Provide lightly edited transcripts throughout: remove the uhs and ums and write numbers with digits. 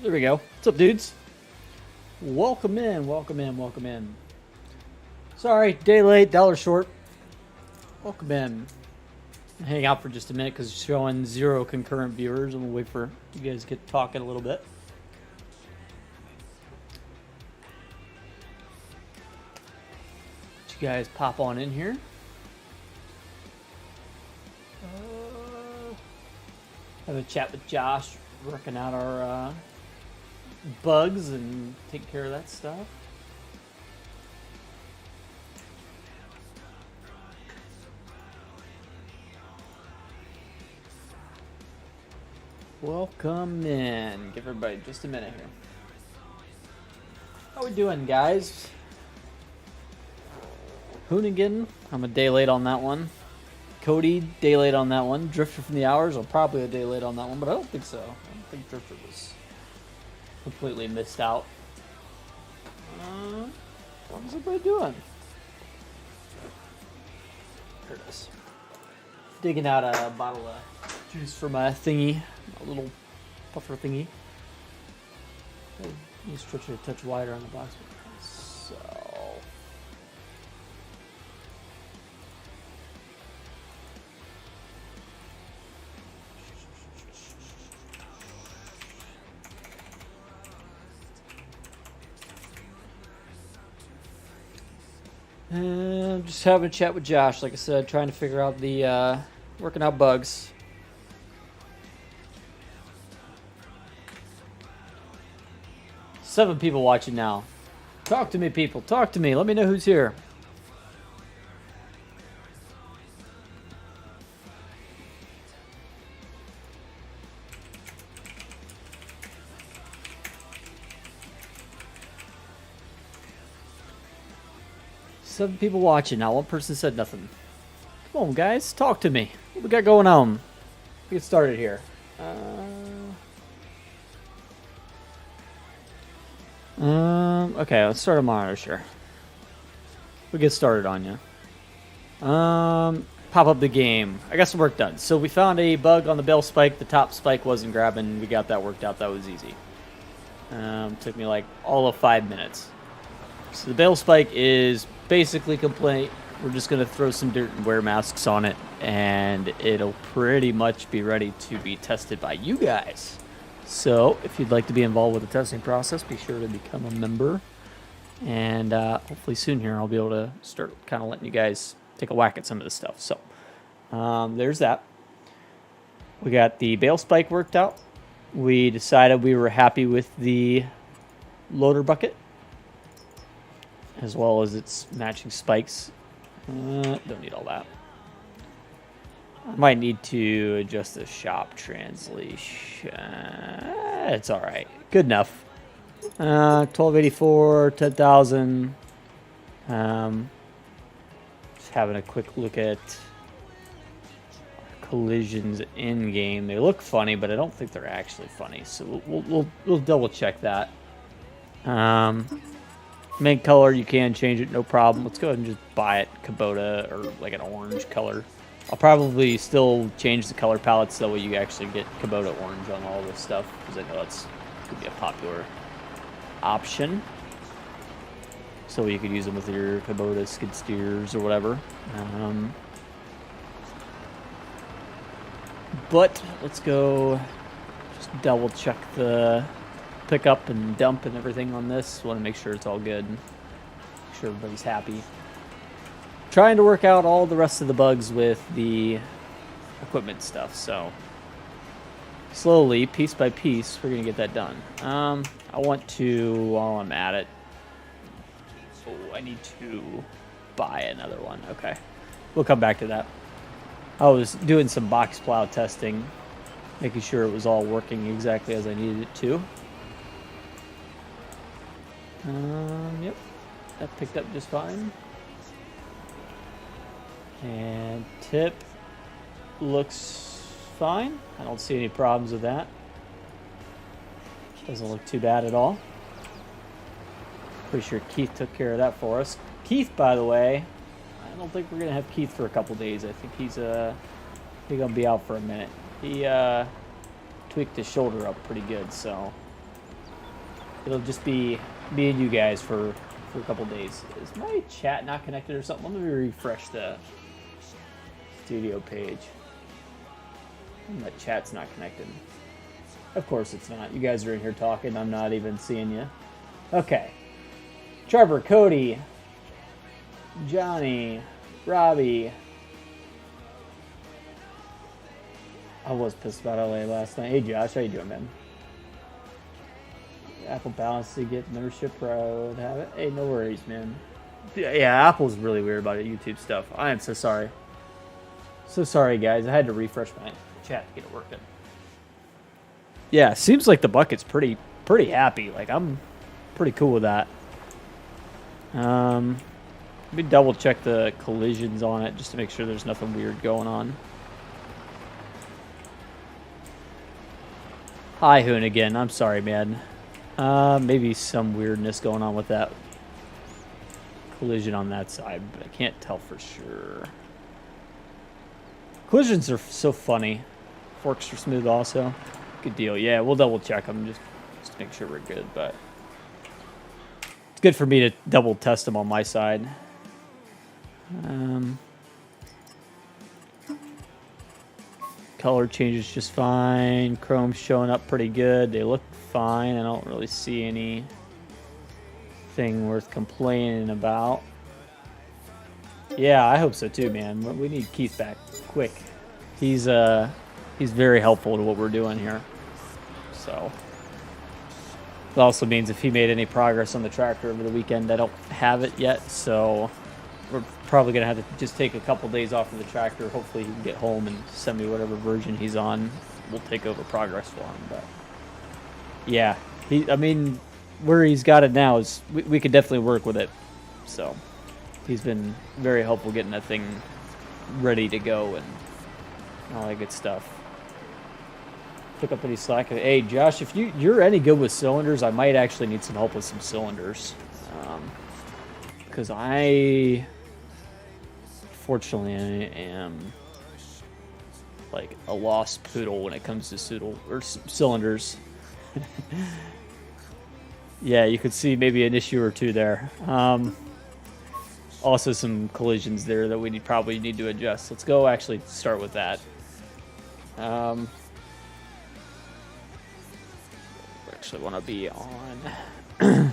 There we go. What's up, dudes? Welcome in, welcome in, welcome in. Sorry, day late, dollar short. Welcome in. Hang out for just a minute because it's showing 0 concurrent viewers. I'm gonna wait for you guys to get talking a little bit. Let you guys pop on in here. Have a chat with Josh, working out our bugs and take care of that stuff. Welcome in. Give everybody just a minute here. How we doing, guys? Hoonigan, I'm a day late on that one. Cody, day late on that one. Drifter from the Hours, I'm probably a day late on that one, but I don't think so. I don't think Drifter was completely missed out. How's everybody doing? Here it is. Digging out a bottle of juice for my thingy, a little puffer thingy. Let me stretch it a touch wider on the box. So. And just having a chat with Josh, like I said, trying to figure out the working out bugs. Seven people watching now. Talk to me, people. Talk to me. Let me know who's here. Seven people watching now. One person said nothing. Come on, guys. Talk to me. What we got going on? We get started here. Okay, let's start a monitor, sure. We get started on you. Pop up the game. I got some work done. So we found a bug on the bell spike. The top spike wasn't grabbing. We got that worked out. That was easy. Took me like all of 5 minutes. So the bell spike is basically complete. We're just going to throw some dirt and wear masks on it, and it'll pretty much be ready to be tested by you guys. So if you'd like to be involved with the testing process, be sure to become a member. And hopefully soon here I'll be able to start kind of letting you guys take a whack at some of this stuff. So there's that. We got the bail spike worked out. We decided we were happy with the loader bucket, as well as its matching spikes. Don't need all that. I might need to adjust the shop translation. It's all right. Good enough. 1284, 10,000. Just having a quick look at collisions in game. They look funny, but I don't think they're actually funny. So we'll double check that. Main color, you can change it, no problem. Let's go ahead and just buy it Kubota or like an orange color. I'll probably still change the color palettes so that way you actually get Kubota orange on all this stuff, because I know that's going to be a popular option. So you could use them with your Kubota skid steers or whatever. But let's go just double check the pickup and dump and everything on this. Want to make sure it's all good. Make sure everybody's happy. Trying to work out all the rest of the bugs with the equipment stuff, so slowly, piece by piece, we're gonna get that done. I want to, while I'm at it, I need to buy another one. Okay, we'll come back to that. I was doing some box plow testing, making sure it was all working exactly as I needed it to. Yep, that picked up just fine. And tip looks fine. I don't see any problems with that. Doesn't look too bad at all. Pretty sure Keith took care of that for us. Keith, by the way, I don't think we're gonna have Keith for a couple days. I think he's gonna be out for a minute. He tweaked his shoulder up pretty good, so it'll just be me and you guys for a couple days. Is my chat not connected or something? Let me refresh the studio page. My chat's not connected. Of course it's not. You guys are in here talking. I'm not even seeing you. Okay. Trevor, Cody, Johnny, Robbie. I was pissed about LA last night. Hey Josh, how you doing, man? Apple Balance to get membership pro to have it. Hey, no worries, man. Yeah, Apple's really weird about it, YouTube stuff. I am so sorry. So sorry, guys. I had to refresh my chat to get it working. Yeah, seems like the bucket's pretty happy. Like, I'm pretty cool with that. Let me double check the collisions on it just to make sure there's nothing weird going on. Hi, Hoon again. I'm sorry, man. Maybe some weirdness going on with that collision on that side, but I can't tell for sure. Collisions are so funny. Forks are smooth also. Good deal. Yeah, we'll double check them just to make sure we're good, but it's good for me to double test them on my side. Color changes just fine. Chrome's showing up pretty good. They look fine. I don't really see anything worth complaining about. Yeah, I hope so too, man. We need Keith back quick. He's very helpful to what we're doing here. So it also means if he made any progress on the tractor over the weekend, I don't have it yet, so we're probably gonna have to just take a couple days off of the tractor. Hopefully he can get home and send me whatever version he's on. We'll take over progress for him. But yeah, I mean, where he's got it now is we could definitely work with it. So he's been very helpful getting that thing ready to go and all that good stuff. Pick up any slack. Hey Josh, if you're any good with cylinders, I might actually need some help with some cylinders, because I fortunately am like a lost poodle when it comes to cylinders. Yeah, you could see maybe an issue or two there. Also some collisions there that we probably need to adjust. Let's go actually start with that. Actually want to be on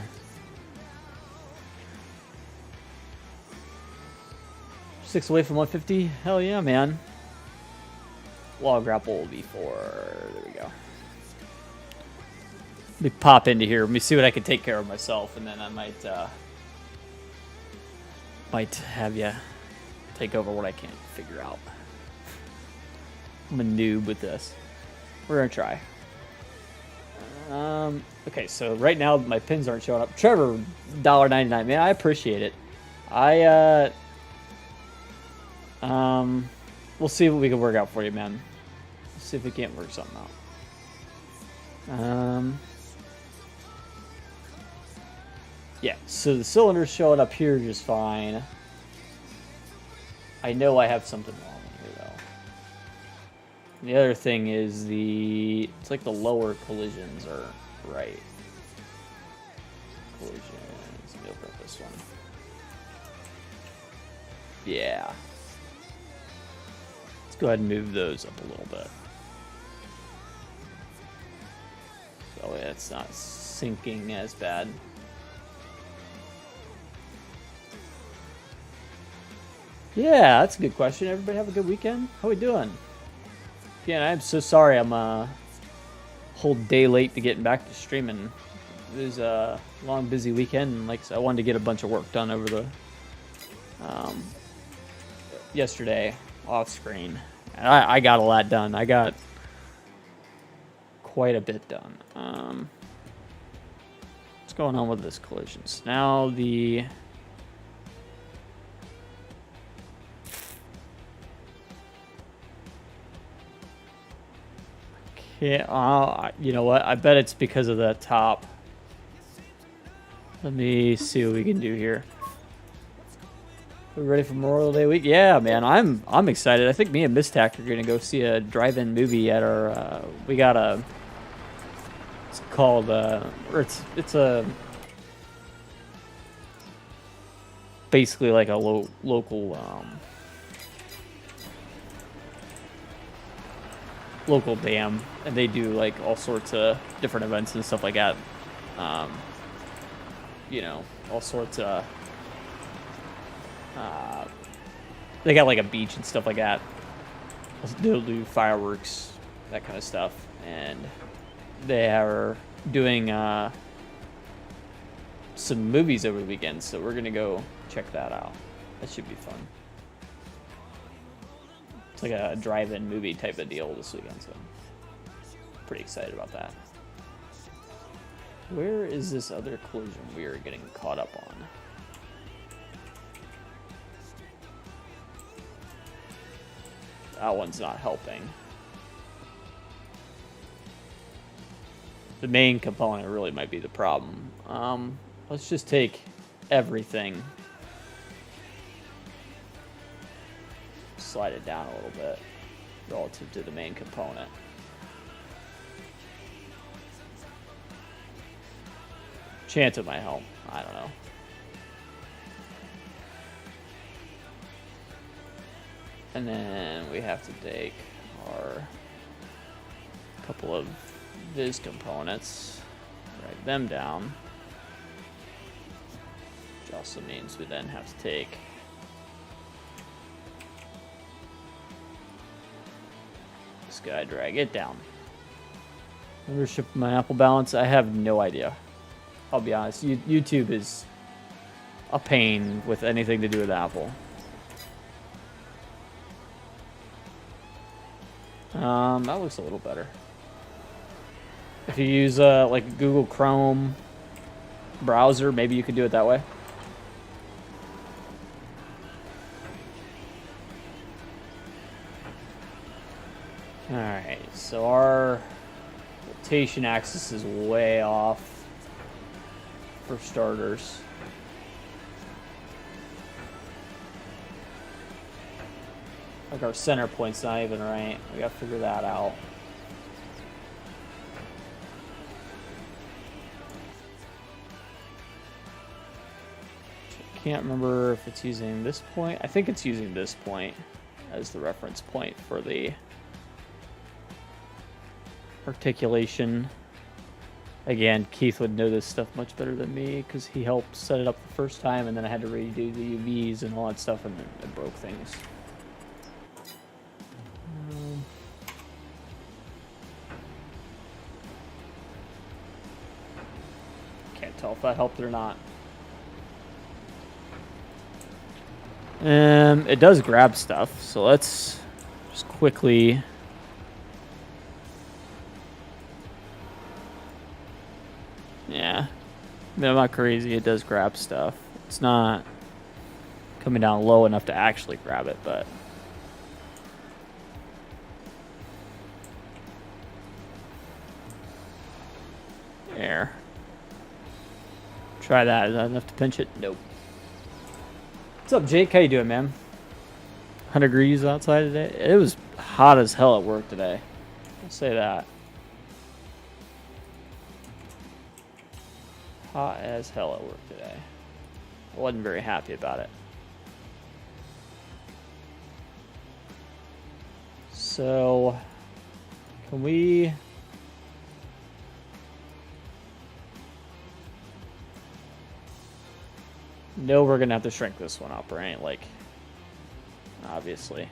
6 away from 150. Hell yeah, man. Log grapple will be 4. There we go. Let me pop into here. Let me see what I can take care of myself, and then I might have you take over what I can't figure out. I'm a noob with this. We're gonna try. Okay, so right now my pins aren't showing up. Trevor, $1.99, man, I appreciate it. We'll see what we can work out for you, man. Let's see if we can't work something out. Yeah, so the cylinder's showing up here just fine. I know I have something wrong here, though. The other thing is it's like the lower collisions are right. Collisions, let me open up this one. Yeah. Let's go ahead and move those up a little bit. So yeah, it's not sinking as bad. Yeah, that's a good question. Everybody have a good weekend? How we doing? Again, I'm so sorry I'm a whole day late to getting back to streaming. It was a long, busy weekend, and like I said, I wanted to get a bunch of work done over the yesterday off screen. And I got a lot done. I got quite a bit done. What's going on with this collisions? Now the yeah, you know what? I bet it's because of the top. Let me see what we can do here. We ready for Memorial Day week? Yeah, man, I'm excited. I think me and Miss Tack are gonna go see a drive-in movie at our. We got a It's called, or it's a basically like a local local dam, and they do like all sorts of different events and stuff like that. You know, all sorts of. They got like a beach and stuff like that. They'll do fireworks, that kind of stuff, and they are doing some movies over the weekend, so we're gonna go check that out. That should be fun. It's like a drive-in movie type of deal this weekend, so pretty excited about that. Where is this other collision we are getting caught up on? That one's not helping. The main component really might be the problem. Let's just take everything. Slide it down a little bit relative to the main component. Chance it might help. I don't know. And then we have to take our couple of viz components, drag them down, which also means we then have to take this guy, drag it down. Ownership of my Apple balance, I have no idea. I'll be honest, YouTube is a pain with anything to do with Apple. That looks a little better. If you use like Google Chrome browser, maybe you could do it that way. Alright, so our rotation axis is way off for starters. Like our center point's not even right. We gotta figure that out. Can't remember if it's using this point. I think it's using this point as the reference point for the articulation. Again, Keith would know this stuff much better than me because he helped set it up the first time, and then I had to redo the UVs and all that stuff, and it broke things. Can't tell if that helped or not. It does grab stuff, so let's just quickly. Yeah, I mean, I'm not crazy. It does grab stuff. It's not coming down low enough to actually grab it, but. There. Try that. Is that enough to pinch it? Nope. What's up, Jake? How you doing, man? 100 degrees outside today. It was hot as hell at work today. I'll say that. Hot as hell at work today. I wasn't very happy about it. So, can we... No, we're gonna have to shrink this one up, right? Like, obviously.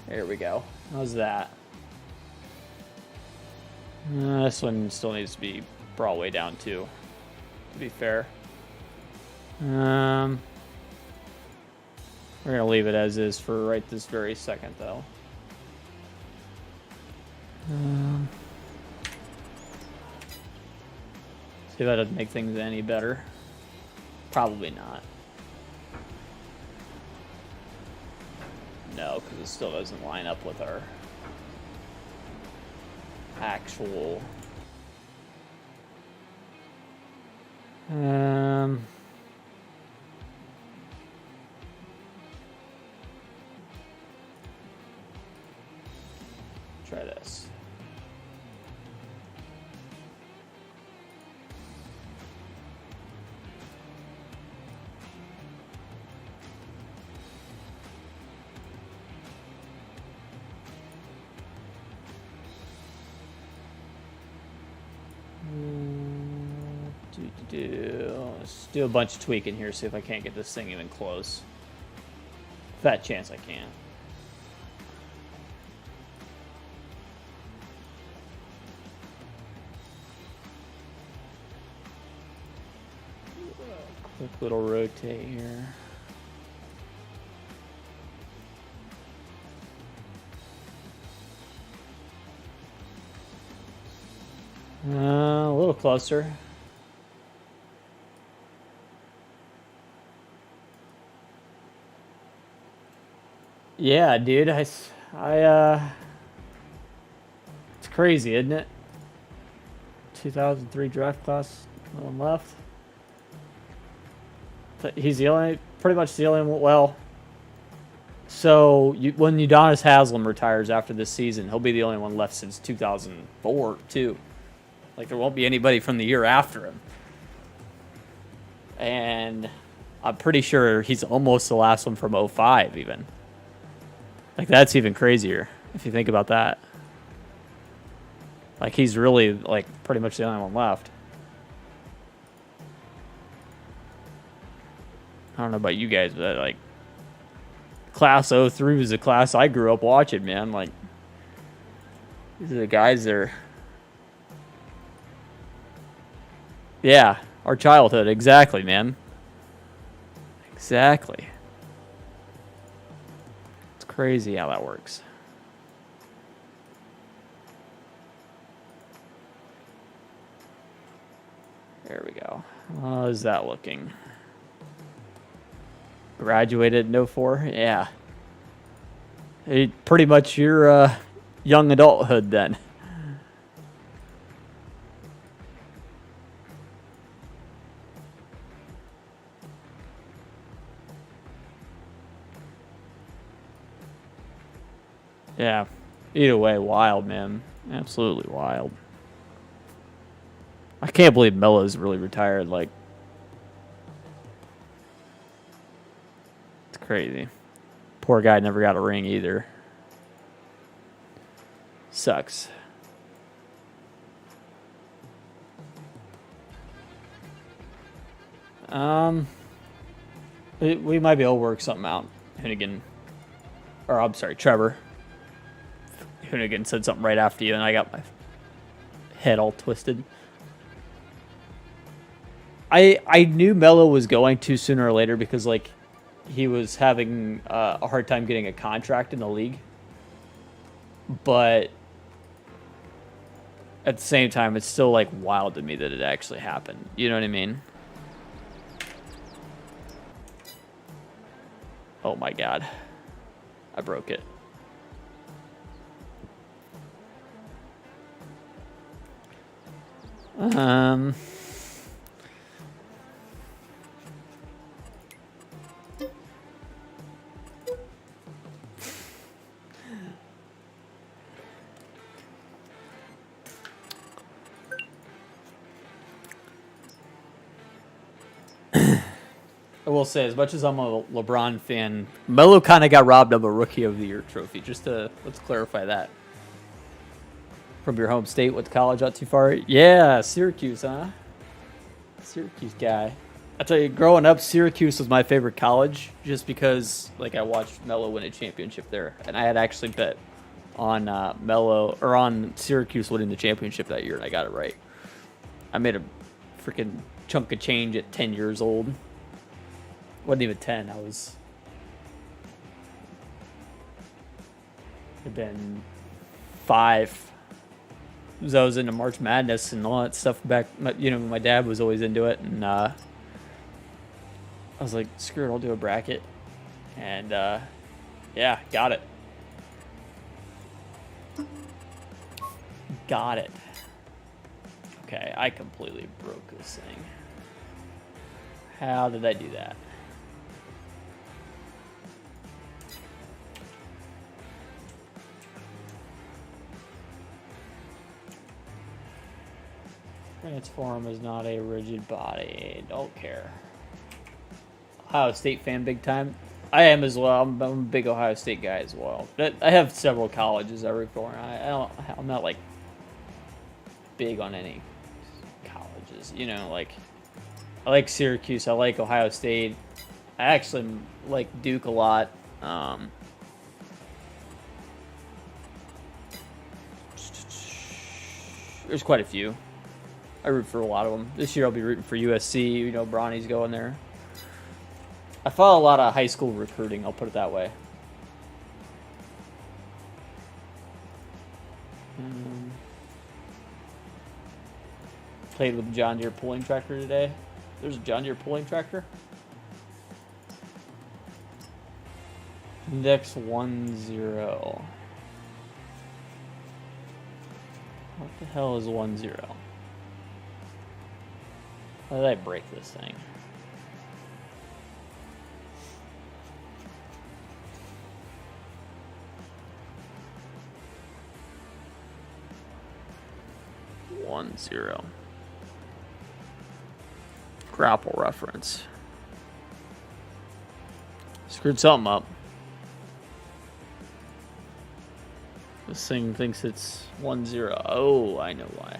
There we go. How's that? This one still needs to be brought way down too, to be fair. We're gonna leave it as is for right this very second, though. See if that doesn't make things any better. Probably not. No, because it still doesn't line up with our actual Um, try this. Let's do a bunch of tweaking here, see if I can't get this thing even close. Fat chance I can. Quick little rotate here. A little closer. Yeah, dude, it's crazy, isn't it? 2003 draft class, no one left. He's the only, pretty much the only one. Well, so when Udonis Haslem retires after this season, he'll be the only one left since 2004, too. Like, there won't be anybody from the year after him. And I'm pretty sure he's almost the last one from 05, even. Like, that's even crazier, if you think about that. Like, he's really, like, pretty much the only one left. I don't know about you guys, but, like, Class 03 was the class I grew up watching, man. Like, these are the guys that are... Yeah, our childhood, exactly, man. Exactly. It's crazy how that works. There we go. How's that looking? Graduated in 04? Yeah. Pretty much your young adulthood then. Yeah. Either way, wild, man. Absolutely wild. I can't believe Melo's really retired. Like, it's crazy. Poor guy never got a ring either. Sucks. We might be able to work something out. Hennigan, or I'm sorry, Trevor. Hennigan said something right after you, and I got my head all twisted. I knew Melo was going to sooner or later because, like, he was having a hard time getting a contract in the league. But at the same time, it's still, like, wild to me that it actually happened. You know what I mean? Oh, my God. I broke it. I will say, as much as I'm a LeBron fan, Melo kind of got robbed of a Rookie of the Year trophy. Just to, let's clarify that. From your home state, went to college not too far. Yeah, Syracuse, huh? Syracuse guy. I tell you, growing up, Syracuse was my favorite college, just because, like, I watched Melo win a championship there, and I had actually bet on Melo or on Syracuse winning the championship that year, and I got it right. I made a freaking chunk of change at 10 years old. Wasn't even 10. I was. Had been 5. Because I was into March Madness and all that stuff back. You know, my dad was always into it, and I was like, screw it, I'll do a bracket, and yeah, got it. Got it. Okay, I completely broke this thing. How did I do that? Transform is not a rigid body. Don't care. Ohio State fan big time. I am as well. I'm a big Ohio State guy as well. But I have several colleges I root for. I'm not like big on any colleges. You know, like I like Syracuse. I like Ohio State. I actually like Duke a lot. There's quite a few. I root for a lot of them. This year I'll be rooting for USC. You know, Bronny's going there. I follow a lot of high school recruiting, I'll put it that way. Played with the John Deere pulling tractor today. There's a John Deere pulling tractor. Index 10. What the hell is 10? How did I break this thing? .10. Grapple reference. Screwed something up. This thing thinks it's 10. Oh, I know why.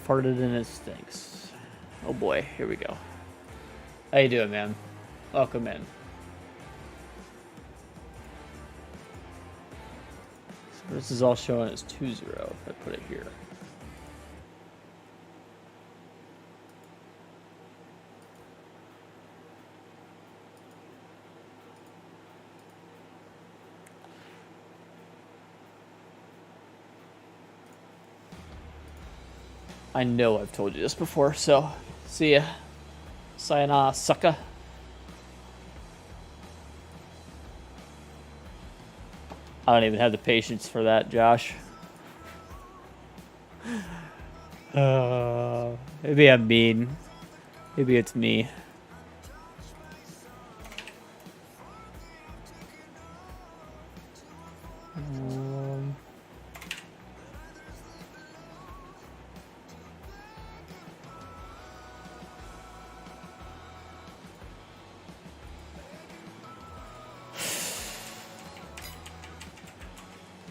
Farted and it stinks. Oh boy, here we go. How you doing, man? Welcome in. So this is all showing as 20 if I put it here. I know I've told you this before, so see ya. Sayonara, sucker. I don't even have the patience for that, Josh. Maybe I'm mean. Maybe it's me.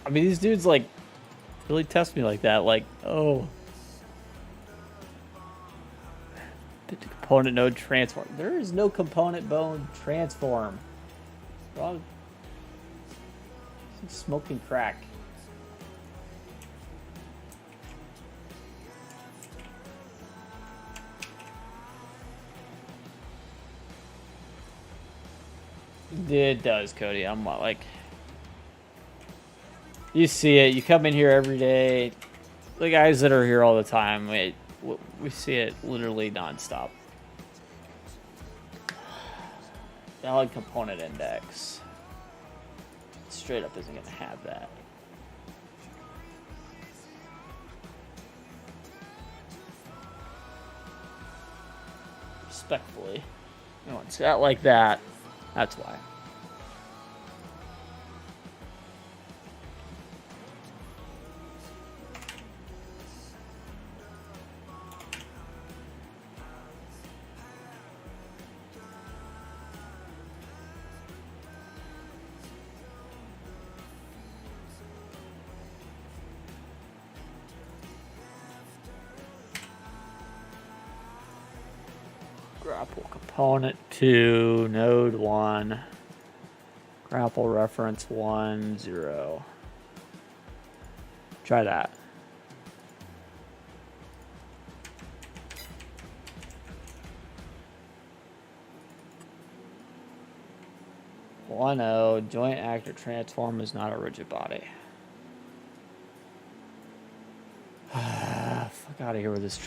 I mean, these dudes, like, really test me like that. Like, oh. Component node transform. There is no component node transform. Wrong. Smoking crack. It does, Cody. I'm like... You see it. You come in here every day. The guys that are here all the time, we see it literally nonstop. Valid component index. Straight up isn't going to have that. Respectfully. You know, it's that like that. That's why. Grapple component 2, node 1, grapple reference 10. Try that. Joint actor transform is not a rigid body. Fuck out of here with this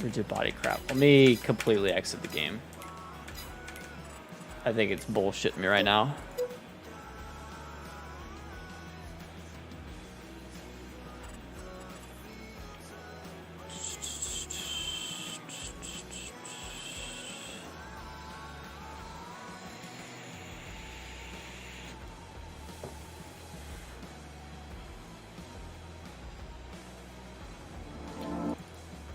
rigid body crap. Let me completely exit the game. I think it's bullshitting me right now.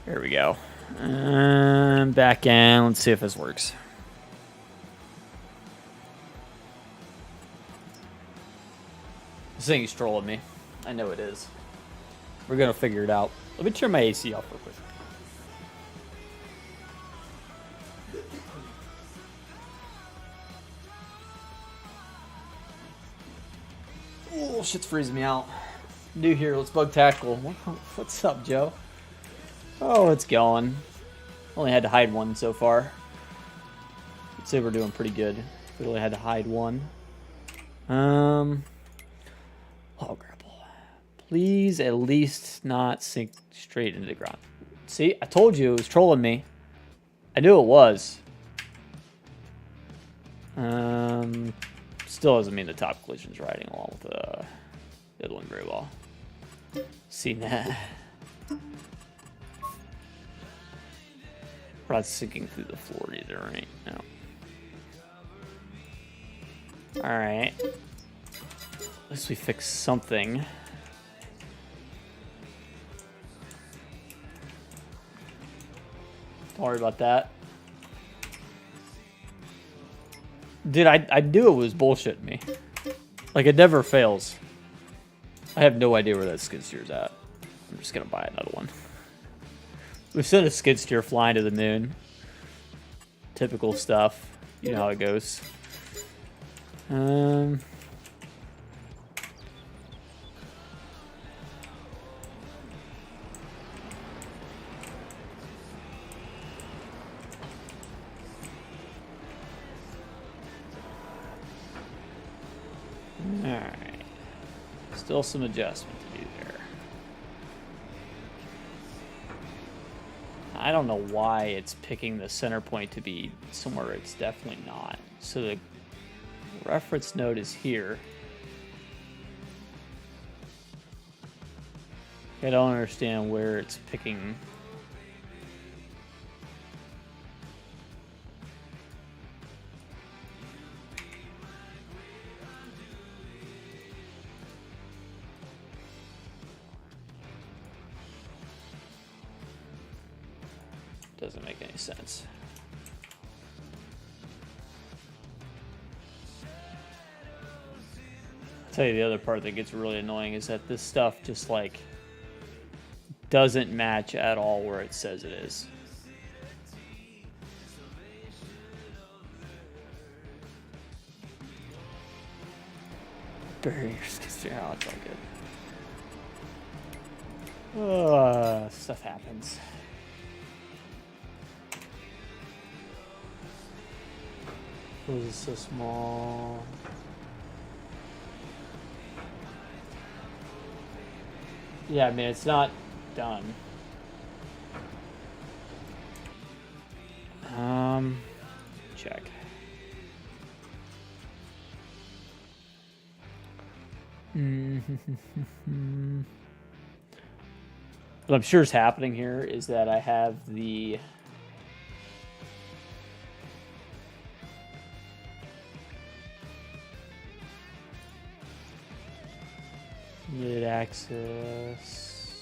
There we go. Back in. Let's see if this works. This thing is trolling me. I know it is. We're gonna figure it out. Let me turn my AC off real quick. Oh, shit's freezing me out. New here, let's bug tackle. What's up, Joe? Oh, it's going. Only had to hide one so far. I'd say we're doing pretty good. We only had to hide one. Oh, grapple. Please at least not sink straight into the ground. See, I told you it was trolling me. I knew it was. Still doesn't mean the top collision's riding along with the other one very well. See that? We're not sinking through the floor either, right? No. Alright. At least we fixed something. Don't worry about that. Dude, I knew it was bullshitting me. Like, it never fails. I have no idea where that skid steer's at. I'm just gonna buy another one. We've sent a skid steer flying to the moon. Typical stuff. You know how it goes. Alright. Still some adjustment to do there. I don't know why it's picking the center point to be somewhere it's definitely not. So the reference node is here. I don't understand where it's picking. Doesn't make any sense. I'll tell you the other part that gets really annoying is that this stuff just like doesn't match at all where it says it is. Bury your skis. Oh, it's all good. Stuff happens. Was it so small? Yeah, I mean, it's not done. Check. What I'm sure is happening here is that I have the mid axis.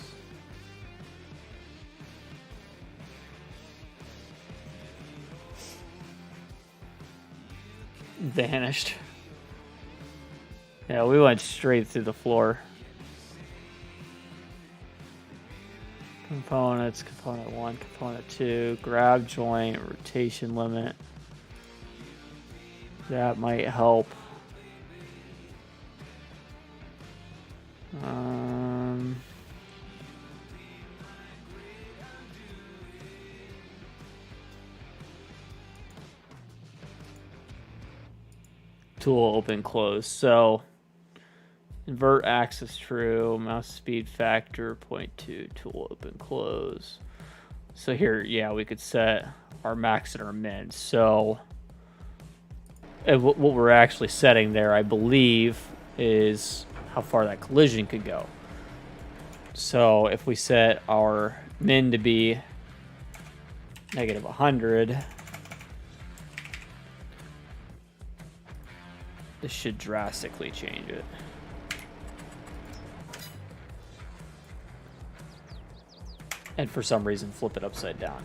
Vanished. Yeah, we went straight through the floor. Components, component 1, component 2, grab joint, rotation limit. That might help. Tool open close. So invert axis true, mouse speed factor 0.2, tool open close. So here, yeah, we could set our max and our min. So what we're actually setting there, I believe, is how far that collision could go. So if we set our min to be negative 100, this should drastically change it. and for some reason flip it upside down.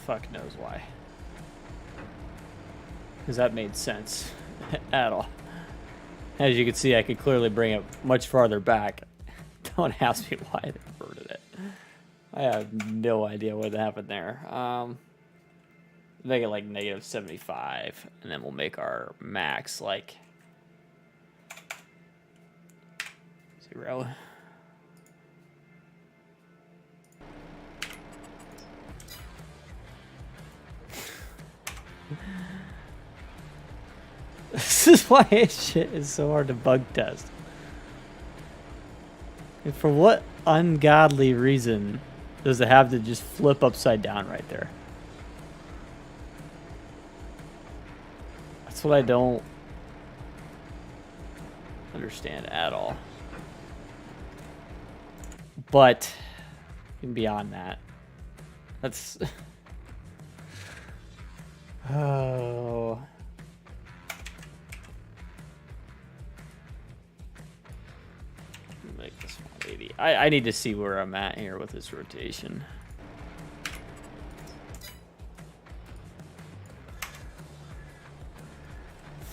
Fuck knows why. Because that made sense at all. As you can see, I could clearly bring it much farther back. Don't ask me why I inverted it. I have no idea what happened there. Make it like -75, and then we'll make our max like 0. This is why this shit is so hard to bug test. And for what ungodly reason does it have to just flip upside down right there? That's what I don't understand at all. But even beyond that, that's oh. Make this 180. I need to see where I'm at here with this rotation.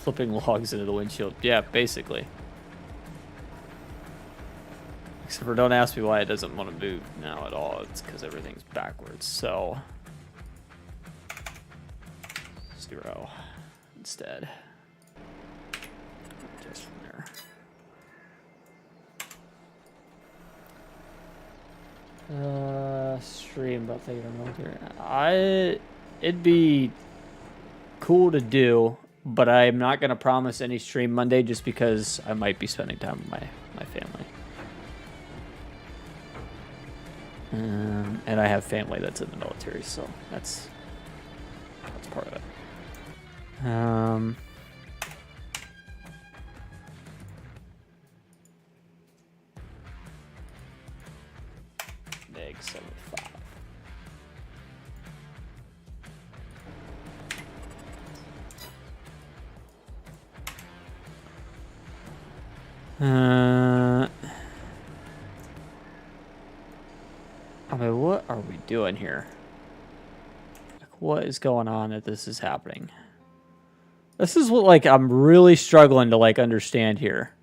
Flipping logs into the windshield. Yeah, basically. Except for don't ask me why it doesn't want to move now at all. It's because everything's backwards. So 0 instead. Just from there. Stream about thinking of military. It'd be cool to do, but I'm not gonna promise any stream Monday just because I might be spending time with my family. And I have family that's in the military, so that's part of it. Neg 75. I mean, what are we doing here? Like, what is going on that this is happening? This is what, like, I'm really struggling to, like, understand here.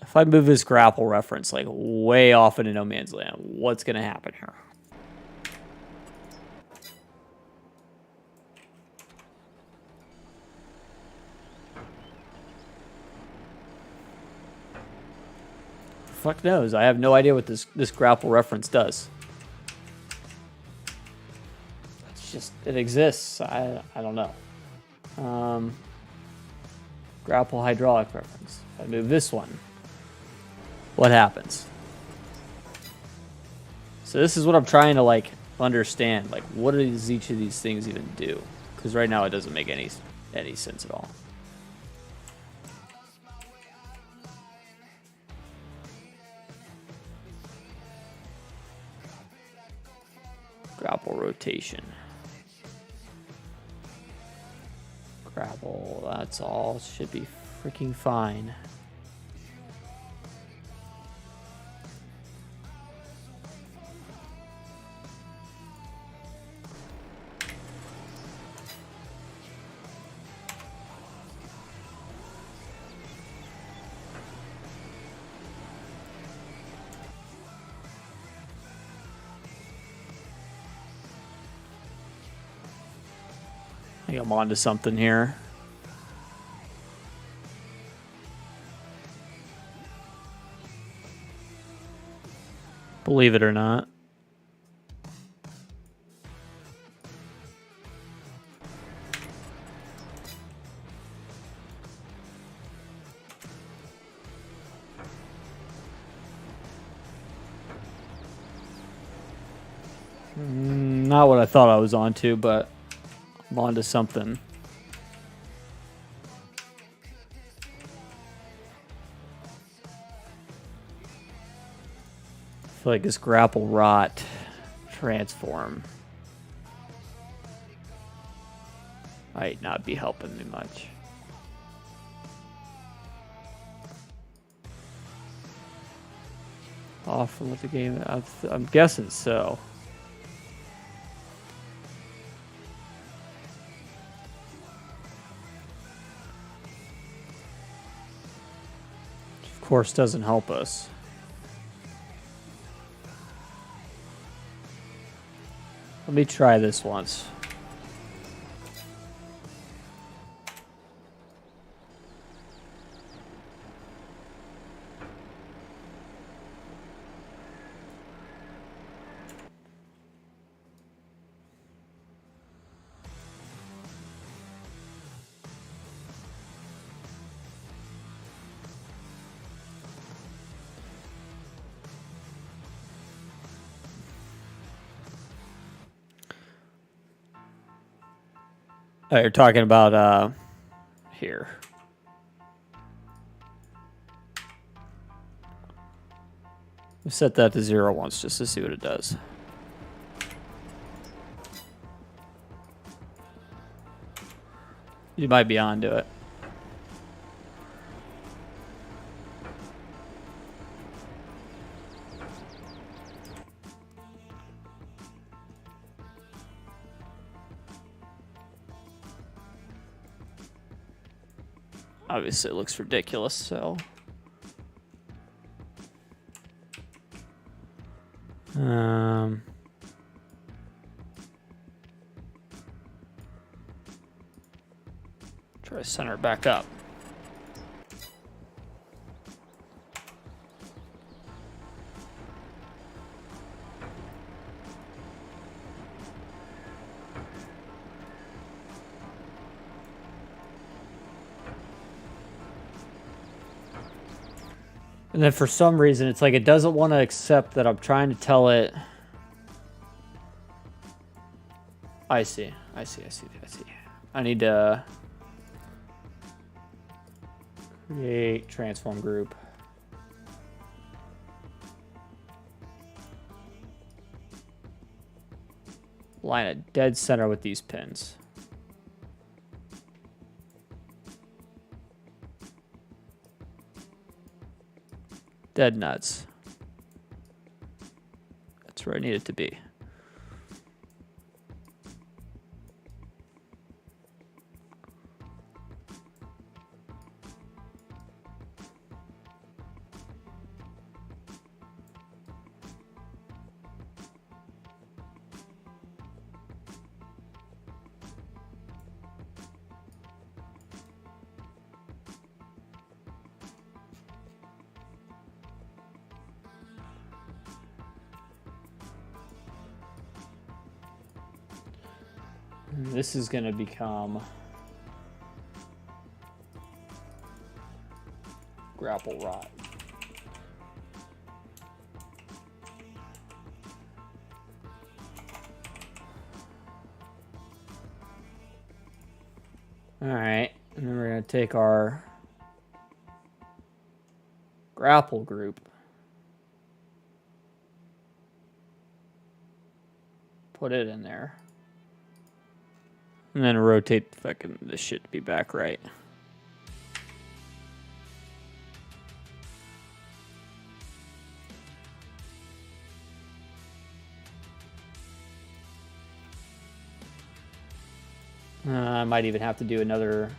If I move this grapple reference, like, way off into no man's land, what's going to happen here? Fuck knows. I have no idea what this grapple reference does. It's just, it exists. I don't know. Grapple hydraulic reference. If I move this one, what happens? So this is what I'm trying to like understand. Like, what does each of these things even do? Because right now it doesn't make any sense at all. Grapple rotation. Grapple, that's all. Should be freaking fine. I think I'm onto something here. Believe it or not. Not what I thought I was onto, but I'm onto something. I feel like this grapple rot transform might not be helping me much. off from what the game. I'm guessing so. Of course, doesn't help us. Let me try this once. Oh, you're talking about here. We set that to 0 once just to see what it does. You might be onto it. Obviously, it looks ridiculous, so. Try to center it back up. And then for some reason, it's like it doesn't want to accept that I'm trying to tell it. I see. I need to create transform group. Line it dead center with these pins. Dead nuts. That's where I need it to be. This is going to become grapple rot. All right, and then we're going to take our grapple group, put it in there. And then rotate fucking this shit to be back right. I might even have to do another.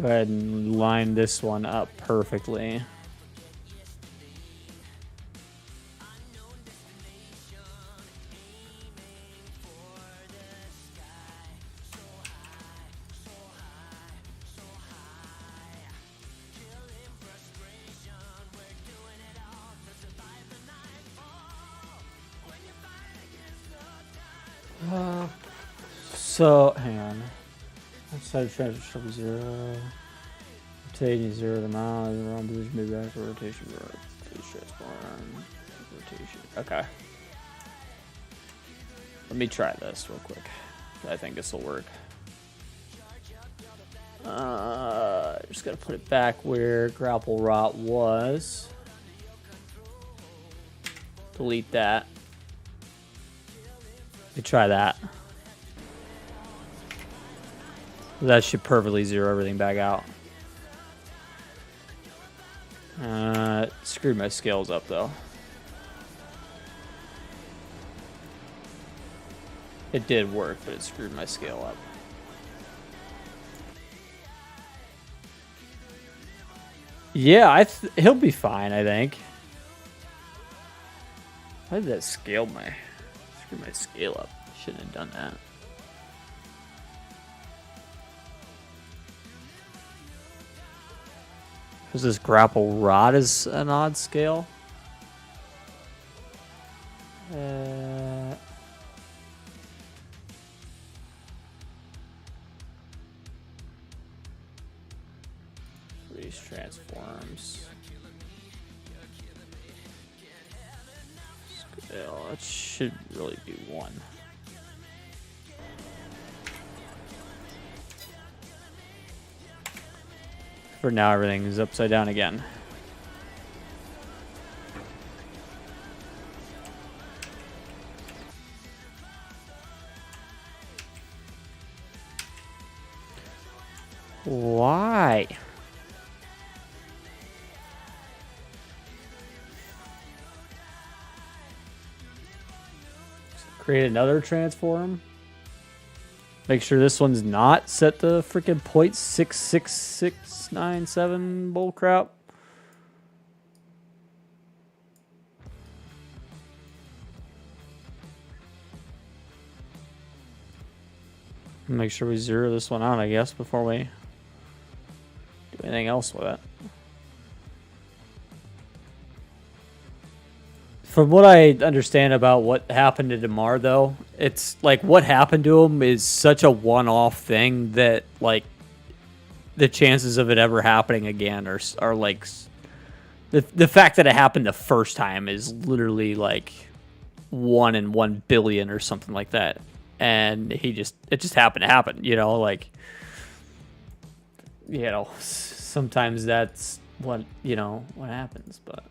Go ahead and line this one up perfectly. So, hang on. Outside transfer trouble 0. Rotating 0 the mouse, wrong position, maybe back for rotation, rotation. Okay. Let me try this real quick. I think this will work. Just gotta put it back where grapple rot was. Delete that. You try that. That should perfectly zero everything back out. Screwed my scales up though. It did work, but it screwed my scale up. Yeah, he'll be fine, I think. Why did that scale screw my scale up? Shouldn't have done that. Because this grapple rod is an odd scale. These transforms. Scale. That should really be 1. For now, everything is upside down again. Why? Create another transform. Make sure this one's not set to freaking 0.66697 bullcrap. Make sure we zero this one out, I guess, before we do anything else with it. From what I understand about what happened to DeMar, though, it's like what happened to him is such a one-off thing that, like, the chances of it ever happening again are like, the fact that it happened the first time is literally like 1 in 1 billion or something like that, and it just happened to happen, you know, like, you know, sometimes that's what, you know, what happens, but.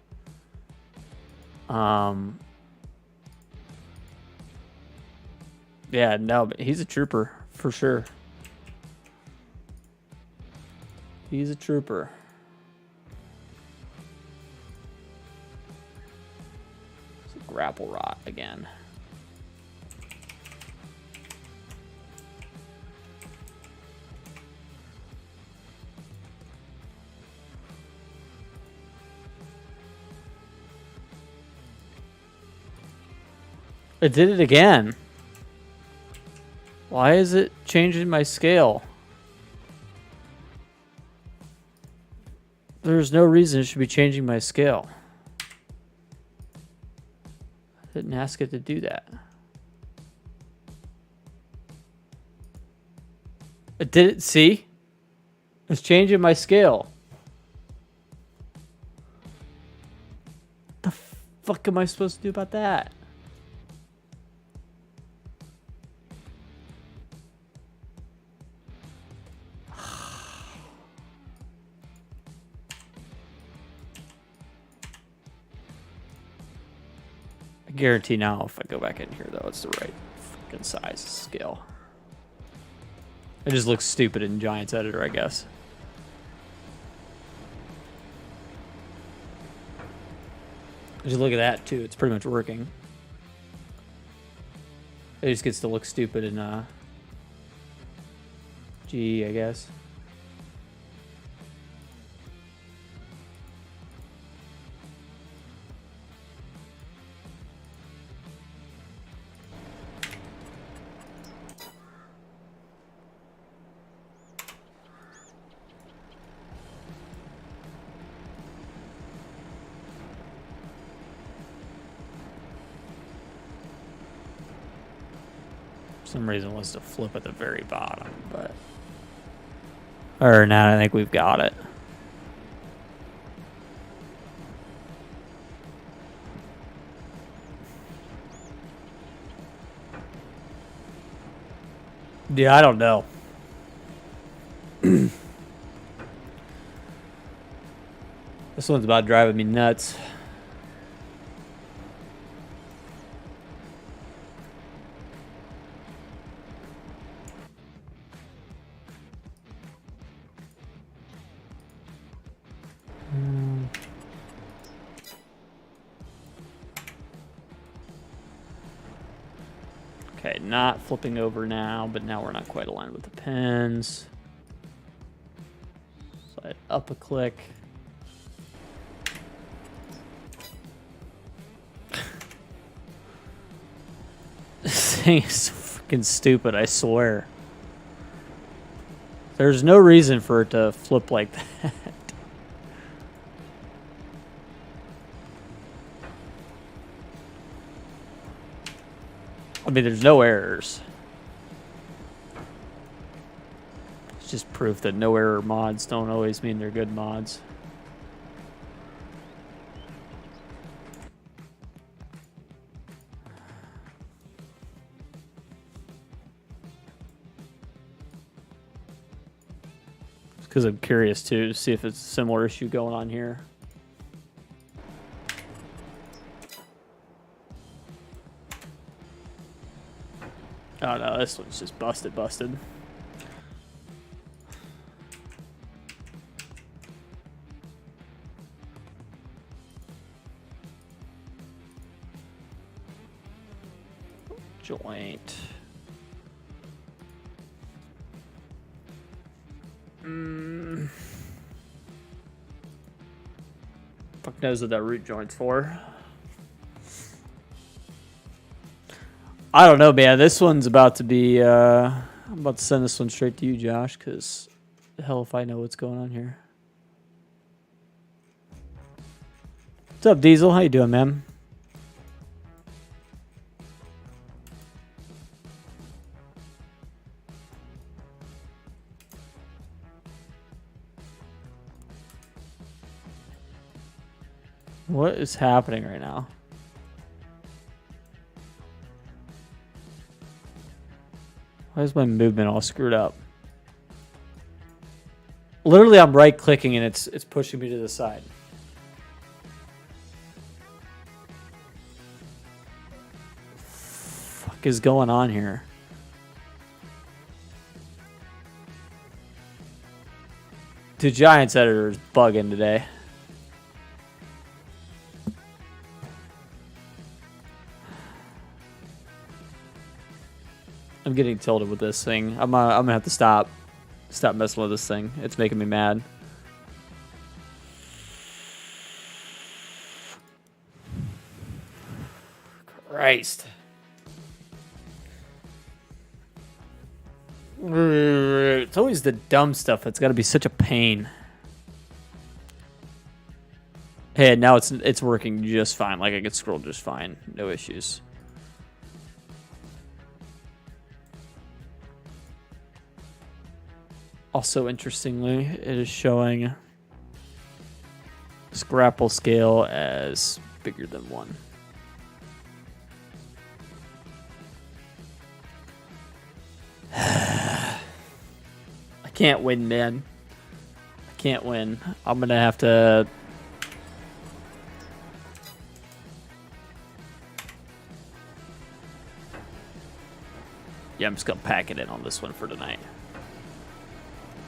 Yeah, no, but he's a trooper for sure. He's a trooper. It's a grapple rot again. It did it again. Why is it changing my scale? There's no reason it should be changing my scale. I didn't ask it to do that. It did it, see? It's changing my scale. What the fuck am I supposed to do about that? I guarantee now if I go back in here, though, it's the right fucking size scale. It just looks stupid in Giants Editor, I guess. Just look at that, too. It's pretty much working. It just gets to look stupid in GE, I guess. For some reason it wants to flip at the very bottom, but or now I think we've got it. Yeah, I don't know. This one's about driving me nuts. Okay, not flipping over now, but now we're not quite aligned with the pins. Slide up a click. This thing is so freaking stupid, I swear. There's no reason for it to flip like that. I mean, there's no errors. It's just proof that no error mods don't always mean they're good mods. Because I'm curious too to see if it's a similar issue going on here. Oh no, this one's just busted. Joint. Fuck knows what that root joint's for. I don't know, man. This one's about to be, I'm about to send this one straight to you, Josh, because the hell if I know what's going on here. What's up, Diesel? How you doing, man? What is happening right now? Why is my movement all screwed up? Literally, I'm right-clicking and it's pushing me to the side. Fuck is going on here? Dude, Giants editor is bugging today. I'm getting tilted with this thing. I'm gonna have to stop messing with this thing. It's making me mad. Christ. It's always the dumb stuff that's got to be such a pain. Hey, now it's working just fine. Like I can scroll just fine. No issues. Also, interestingly, it is showing this grapple scale as bigger than 1. I can't win, man. I can't win. I'm going to have to... Yeah, I'm just going to pack it in on this one for tonight.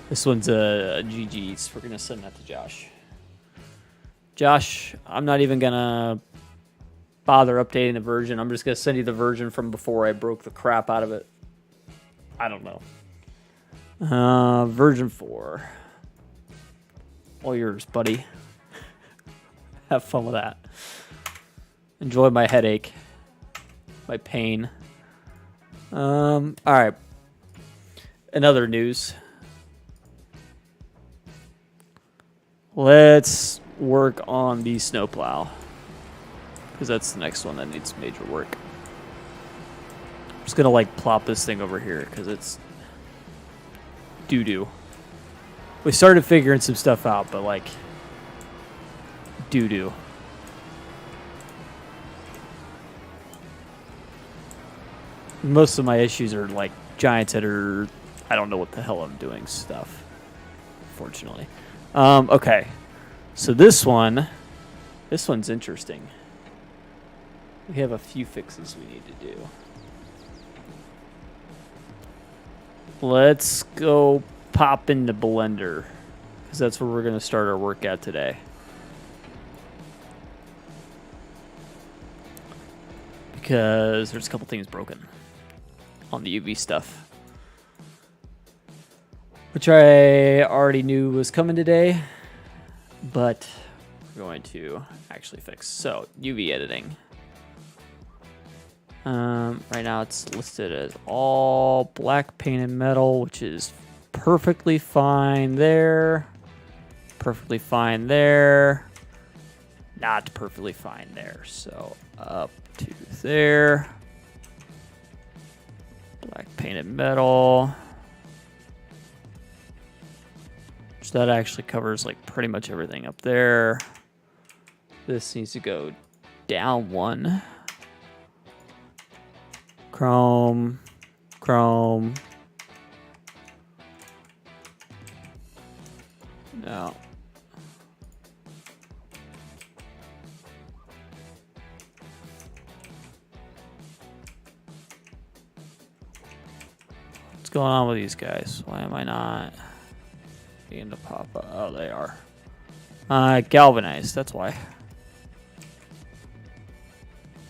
This one's a GG's. We're going to send that to Josh. Josh, I'm not even going to bother updating the version. I'm just going to send you the version from before I broke the crap out of it. I don't know. Version 4. All yours, buddy. Have fun with that. Enjoy my headache. My pain. All right. In other news... Let's work on the snowplow, because that's the next one that needs major work. I'm just gonna like plop this thing over here because it's doo-doo. We started figuring some stuff out, but like doo-doo. Most of my issues are like giants that are, I don't know what the hell I'm doing stuff, fortunately. Okay, so this one's interesting. We have a few fixes we need to do. Let's go pop into Blender, because that's where we're going to start our work at today. Because there's a couple things broken. on the UV stuff, which I already knew was coming today, but we're going to actually fix. So UV editing. Right now it's listed as all black painted metal, which is perfectly fine there. Perfectly fine there. Not perfectly fine there. So up to there. Black painted metal. So that actually covers like pretty much everything up there. This needs to go down one. Chrome, chrome. No. What's going on with these guys? Why am I not getting to pop up? Oh, they are. Galvanized, that's why.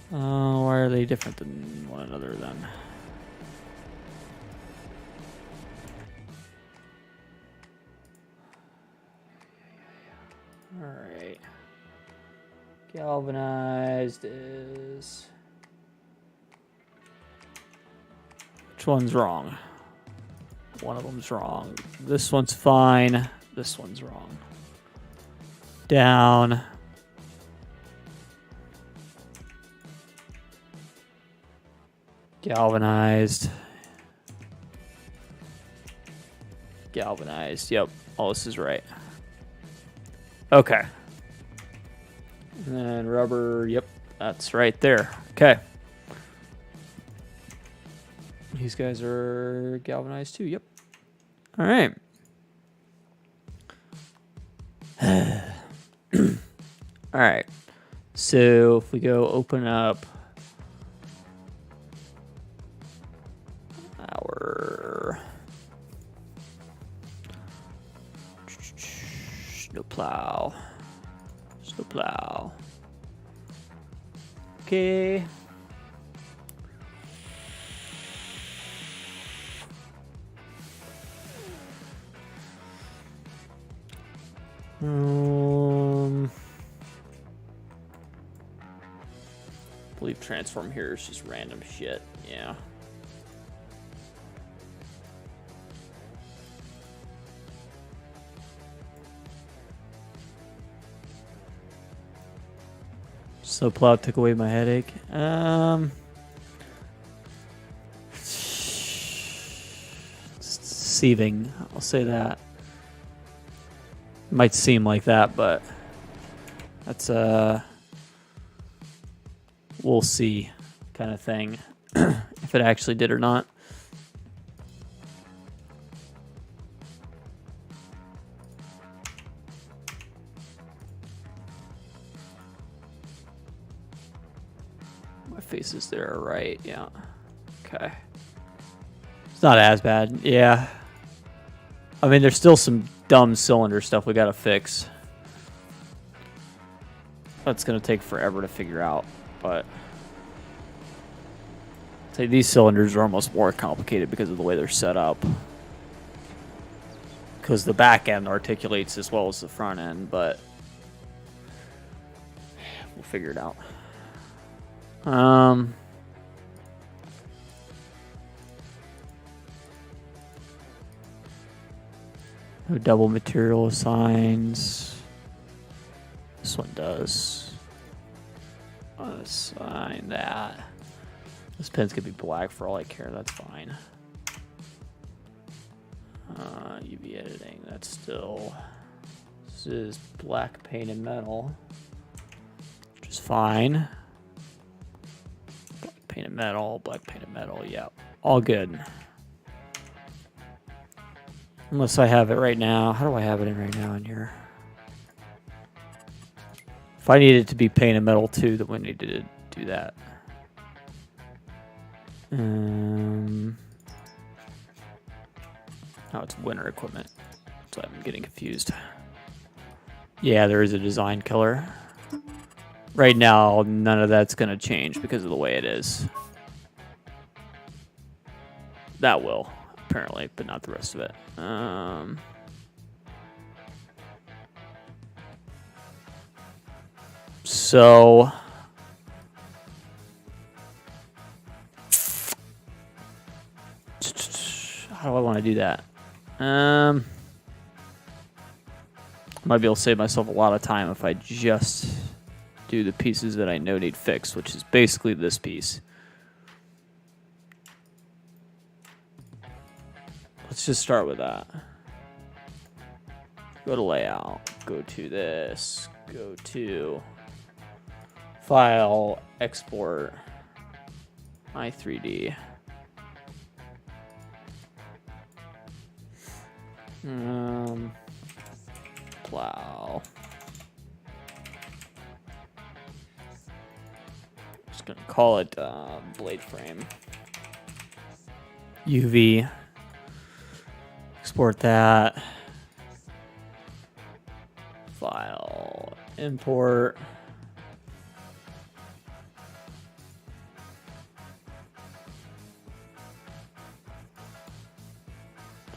Why are they different than one another then? Alright. Galvanized is... Which one's wrong? One of them's wrong. This one's fine. This one's wrong. Down. Galvanized. Galvanized. Yep. All this is right. Okay. And then rubber. Yep. That's right there. Okay. These guys are galvanized too. Yep. All right. All right. So if we go open up our snowplow. Snowplow. Okay. I believe transform here is just random shit. Yeah. Snowplow took away my headache. Deceiving, I'll say that. Might seem like that, but that's we'll see kind of thing if it actually did or not. My faces there are right, yeah. Okay. It's not as bad, yeah. I mean, there's still some dumb cylinder stuff we gotta fix. That's gonna take forever to figure out, but I'd say these cylinders are almost more complicated because of the way they're set up. Because the back end articulates as well as the front end, but we'll figure it out. No double material assigns. This one does. Assign that. This pen's gonna be black for all I care. That's fine. UV editing. That's still. This is black painted metal, which is fine. Black painted metal. Black painted metal. Yep. All good. Unless I have it right now. How do I have it in right now in here? If I need it to be painted metal too, then we need to do that. Oh, it's winter equipment. So I'm getting confused. Yeah, there is a design color. Right now, none of that's going to change because of the way it is. That will, apparently, but not the rest of it. So how do I want to do that? Might be able to save myself a lot of time if I just do the pieces that I know need fixed, which is basically this piece. Let's just start with that. Go to layout, go to this, go to file, export, my 3D. Plow. Just gonna call it blade frame. UV. Export that. File. Import.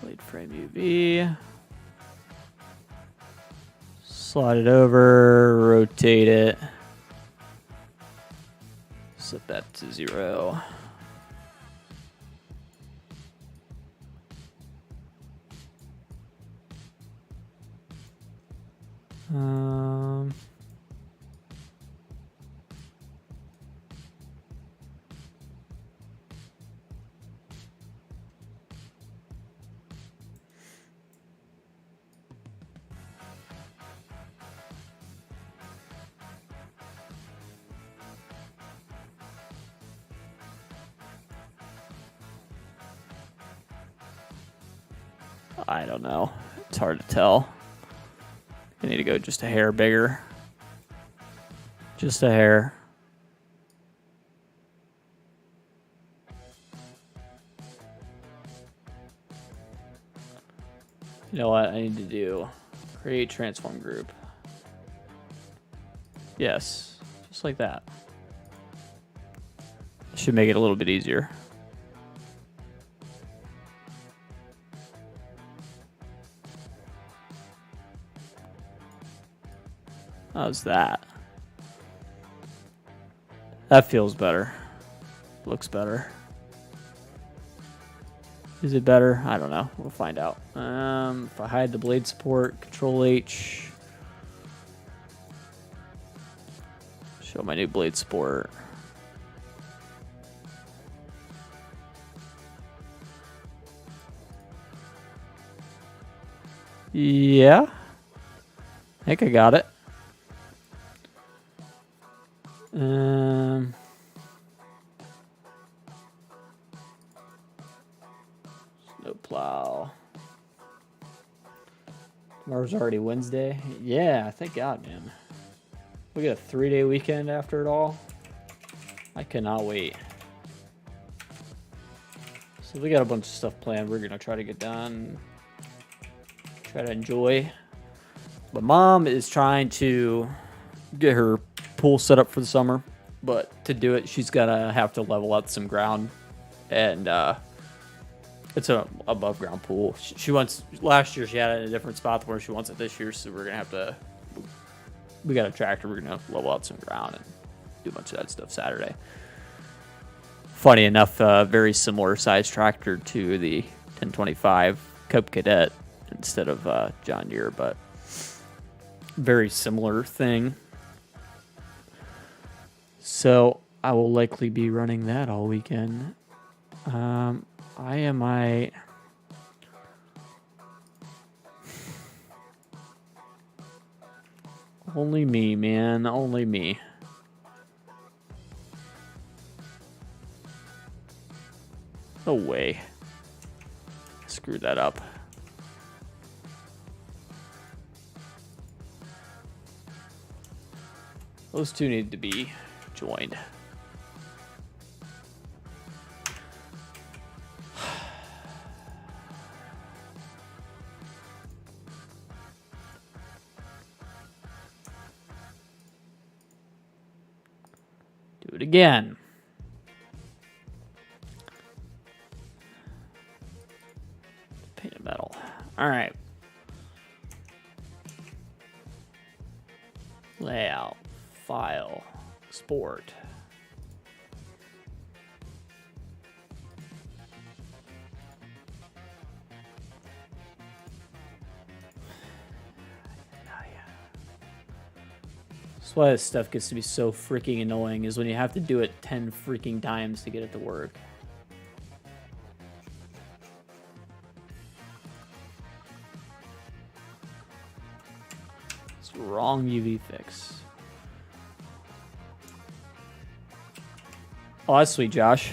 Blade frame UV. Slide it over, rotate it, set that to 0. I don't know. It's hard to tell. I need to go just a hair bigger. Just a hair. You know what I need to do? Create transform group. Yes, just like that. Should make it a little bit easier. How's that? That feels better. Looks better. Is it better? I don't know. We'll find out. If I hide the blade support, Control H. Show my new blade support. Yeah. I think I got it. Snow plow. Tomorrow's already Wednesday. Yeah, thank God, man. We got a 3-day weekend after it all. I cannot wait. So we got a bunch of stuff planned. We're gonna try to get done. Try to enjoy. But Mom is trying to get her pool set up for the summer, but to do it, she's gonna have to level out some ground, and it's a above ground pool. She wants. Last year she had it in a different spot than where she wants it this year, so we're gonna have to. We got a tractor. We're gonna level out some ground and do a bunch of that stuff Saturday. Funny enough, very similar size tractor to the 1025 Cub Cadet instead of John Deere, but very similar thing. So I will likely be running that all weekend. Only me, man. Only me. No way. Screwed that up. Those two need to be joined. Do it again. Painted metal. All right. Layout, file, export. That's why this stuff gets to be so freaking annoying, is when you have to do it 10 freaking times to get it to work. It's wrong UV fix. Oh, that's sweet, Josh.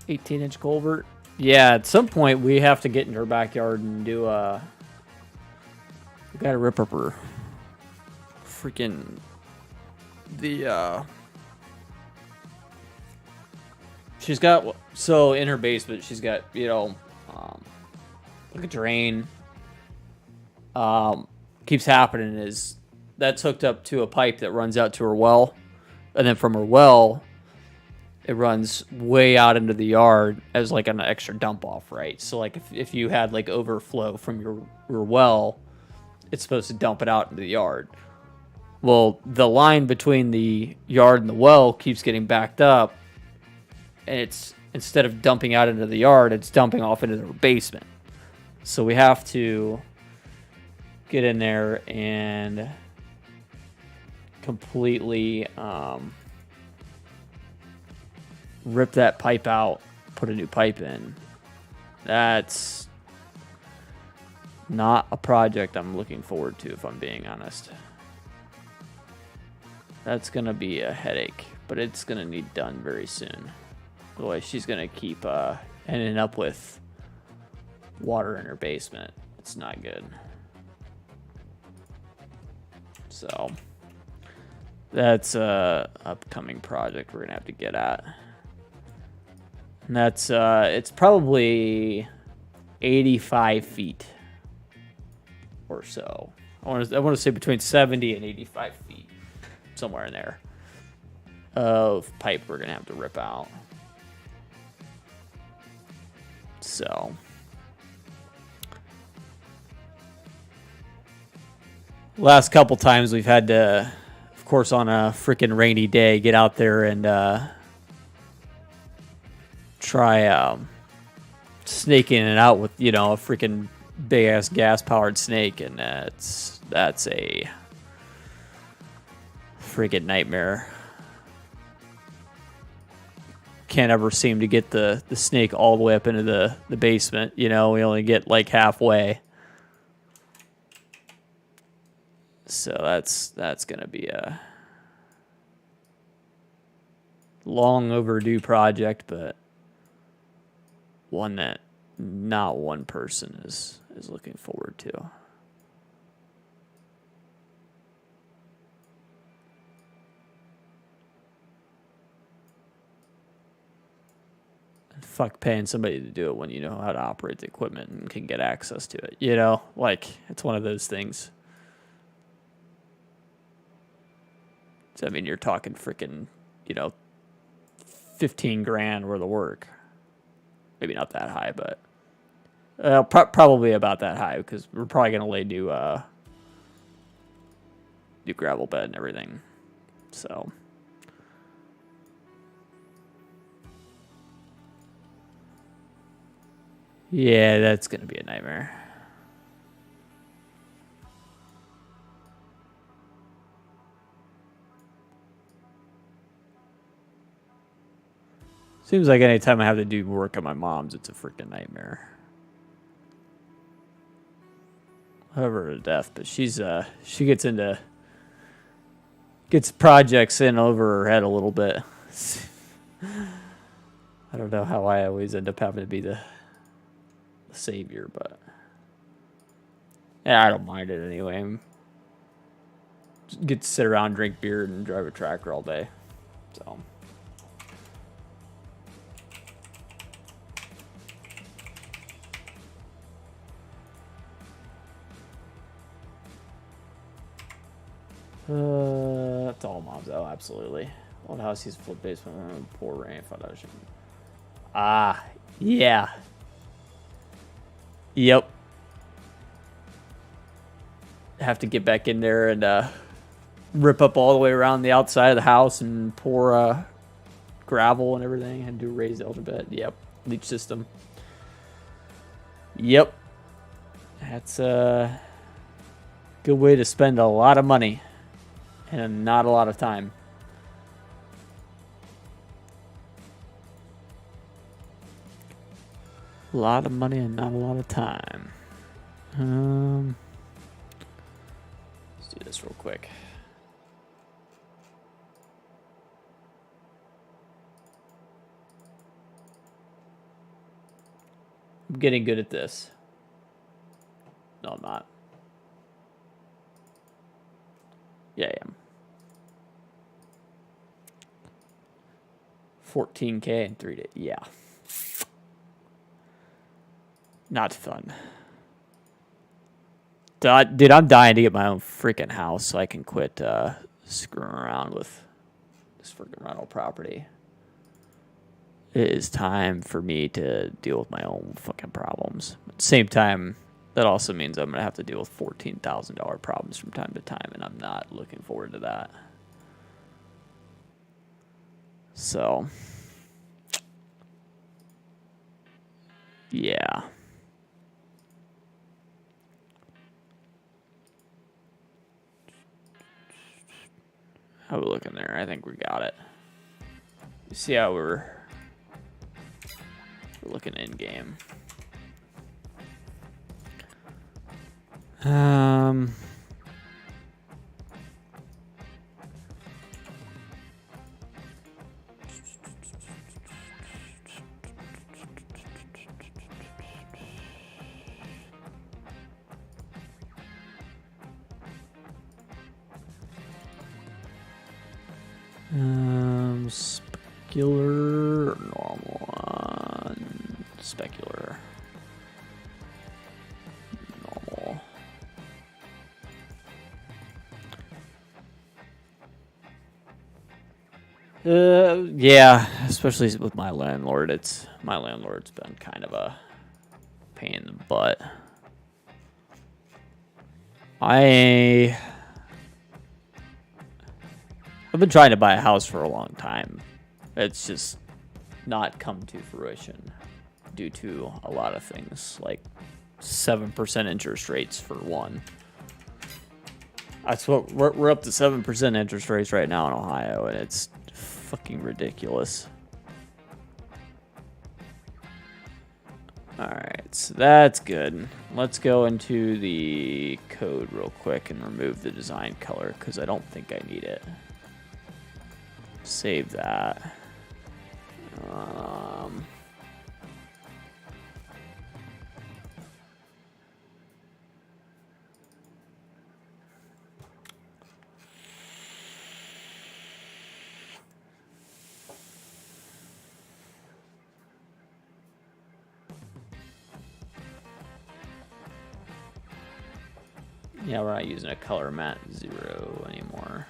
18-inch culvert. Yeah, at some point we have to get into our backyard and do a... We gotta rip up her freaking she's got, so in her basement she's got, you know, like a drain. Keeps happening is that's hooked up to a pipe that runs out to her well, and then from her well it runs way out into the yard as like an extra dump off, right? So like if you had like overflow from your well, it's supposed to dump it out into the yard. Well, the line between the yard and the well keeps getting backed up, and it's, instead of dumping out into the yard, it's dumping off into the basement. So we have to get in there and completely rip that pipe out, put a new pipe in. That's not a project I'm looking forward to, if I'm being honest. That's going to be a headache, but it's going to need done very soon. Otherwise, she's going to keep ending up with water in her basement. It's not good. So, that's a upcoming project we're going to have to get at. And that's, it's probably 85 feet. Or so. I want to say between 70 and 85 feet, somewhere in there, of pipe we're gonna have to rip out. So last couple times we've had to, of course, on a freaking rainy day, get out there and try snaking it out with, you know, a freaking big ass gas powered snake, and that's a freaking nightmare. Can't ever seem to get the snake all the way up into the basement. You know, we only get like halfway. So that's gonna be a long overdue project, but one that not one person is looking forward to. And fuck paying somebody to do it when you know how to operate the equipment and can get access to it. You know, like, it's one of those things. So, I mean, you're talking freaking, you know, 15 grand worth of work. Maybe not that high, but probably about that high, because we're probably going to lay new gravel bed and everything. So yeah, that's going to be a nightmare. Seems like anytime I have to do work on my mom's, it's a freaking nightmare. Love her to death, but she's she gets projects in over her head a little bit. I don't know how I always end up having to be the savior, but yeah, I don't mind it anyway. Get to sit around, drink beer, and drive a tractor all day. So. That's all mom's. Oh, absolutely. Old house, he's full basement, poor rain foundation. Ah, yeah. Yep. Have to get back in there and rip up all the way around the outside of the house and pour gravel and everything and do raised algebra. Yep. Leach system. Yep. That's a good way to spend a lot of money and not a lot of time. A lot of money and not a lot of time. Let's do this real quick. I'm getting good at this. No, I'm not. Yeah, I am. 14K in 3 days. Yeah. Not fun. Dude, I'm dying to get my own freaking house so I can quit screwing around with this freaking rental property. It is time for me to deal with my own fucking problems. At the same time, that also means I'm going to have to deal with $14,000 problems from time to time, and I'm not looking forward to that. So, yeah. How we looking there? I think we got it. You see how we're looking in game. Specular, normal one, specular, normal. Yeah, especially with my landlord. My landlord's been kind of a pain in the butt. I've been trying to buy a house for a long time. It's just not come to fruition due to a lot of things, like 7% interest rates for one. That's what we're up to 7% interest rates right now in Ohio, and it's fucking ridiculous. All right, so that's good. Let's go into the code real quick and remove the design color because I don't think I need it. Save that. Yeah, we're not using a color matte 0 anymore.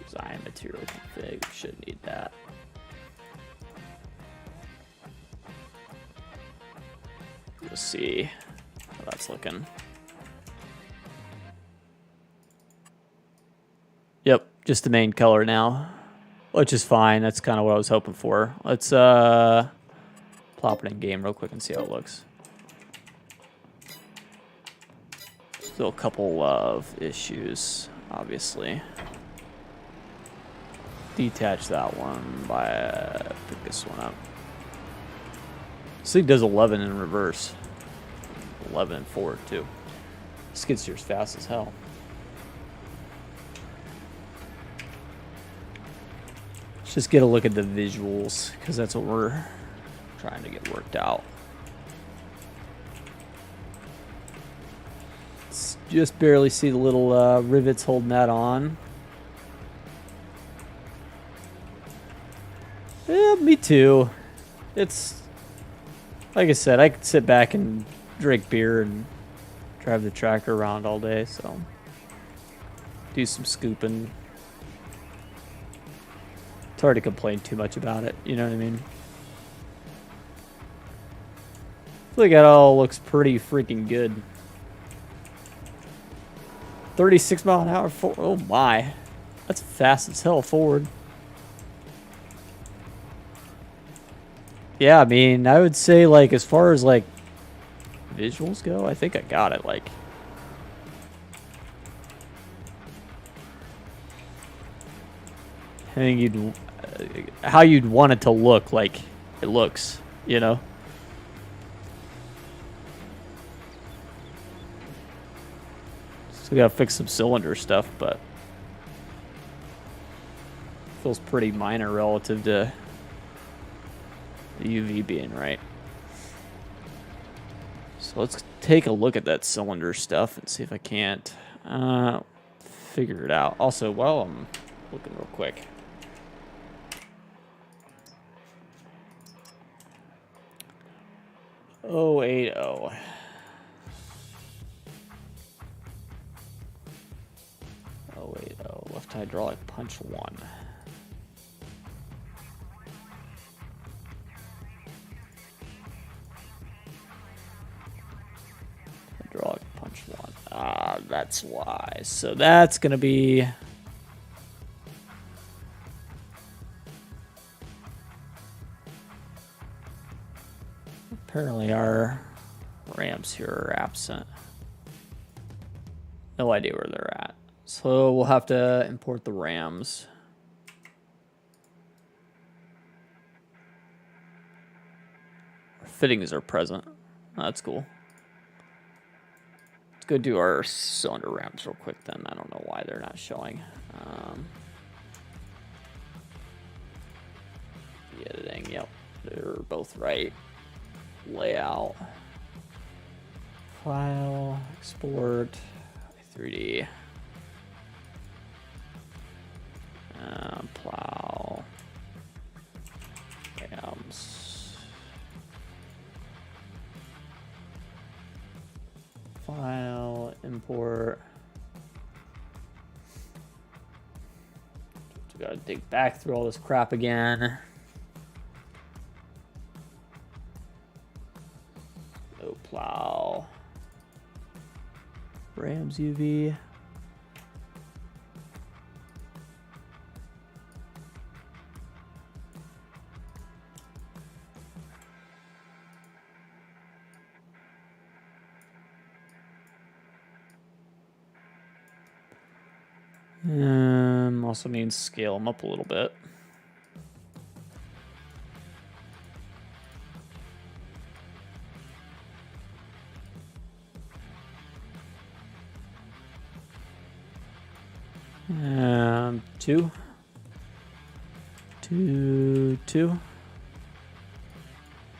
Design material config, we should need that. We'll see how that's looking. Yep, just the main color now, which is fine. That's kind of what I was hoping for. Let's plop it in game real quick and see how it looks. Still a couple of issues, obviously. Detach that one by pick this one up. This thing does 11 in reverse, 11 and forward too. Skid steer's fast as hell. Let's just get a look at the visuals because that's what we're trying to get worked out. Let's just barely see the little rivets holding that on. Yeah, me too. It's like I said, I could sit back and drink beer and drive the tractor around all day, so do some scooping. It's hard to complain too much about it, you know what I mean? I feel like it all looks pretty freaking good. 36 mile an hour forward. Oh my. That's fast as hell forward. Yeah, I mean, I would say, like, as far as, like, visuals go, I think I got it, like. I think you'd, how you'd want it to look, like, it looks, you know? Still gotta fix some cylinder stuff, but feels pretty minor relative to the UV being right. So let's take a look at that cylinder stuff and see if I can't figure it out. Also, while I'm looking real quick. Oh, 80. Oh, 80. Left hydraulic punch 1. Hydraulic punch 1. Ah, that's why. So that's going to be... Apparently our ramps here are absent. No idea where they're at. So we'll have to import the rams. Our fittings are present. Oh, that's cool. Let's go do our cylinder ramps real quick then. I don't know why they're not showing. The editing, yep. They're both right. Layout. File. Export. 3D. Plow. Rams. File. Import. We gotta dig back through all this crap again. No plow. Rams UV. Also means scale them up a little bit. Two.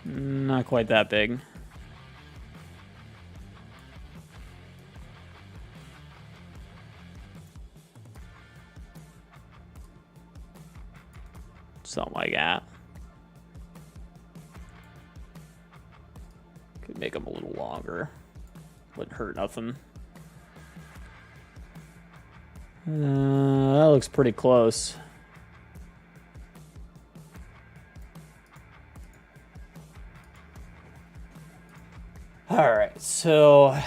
Not quite that big. Something like that. Could make them a little longer. Wouldn't hurt nothing. That looks pretty close. All right, so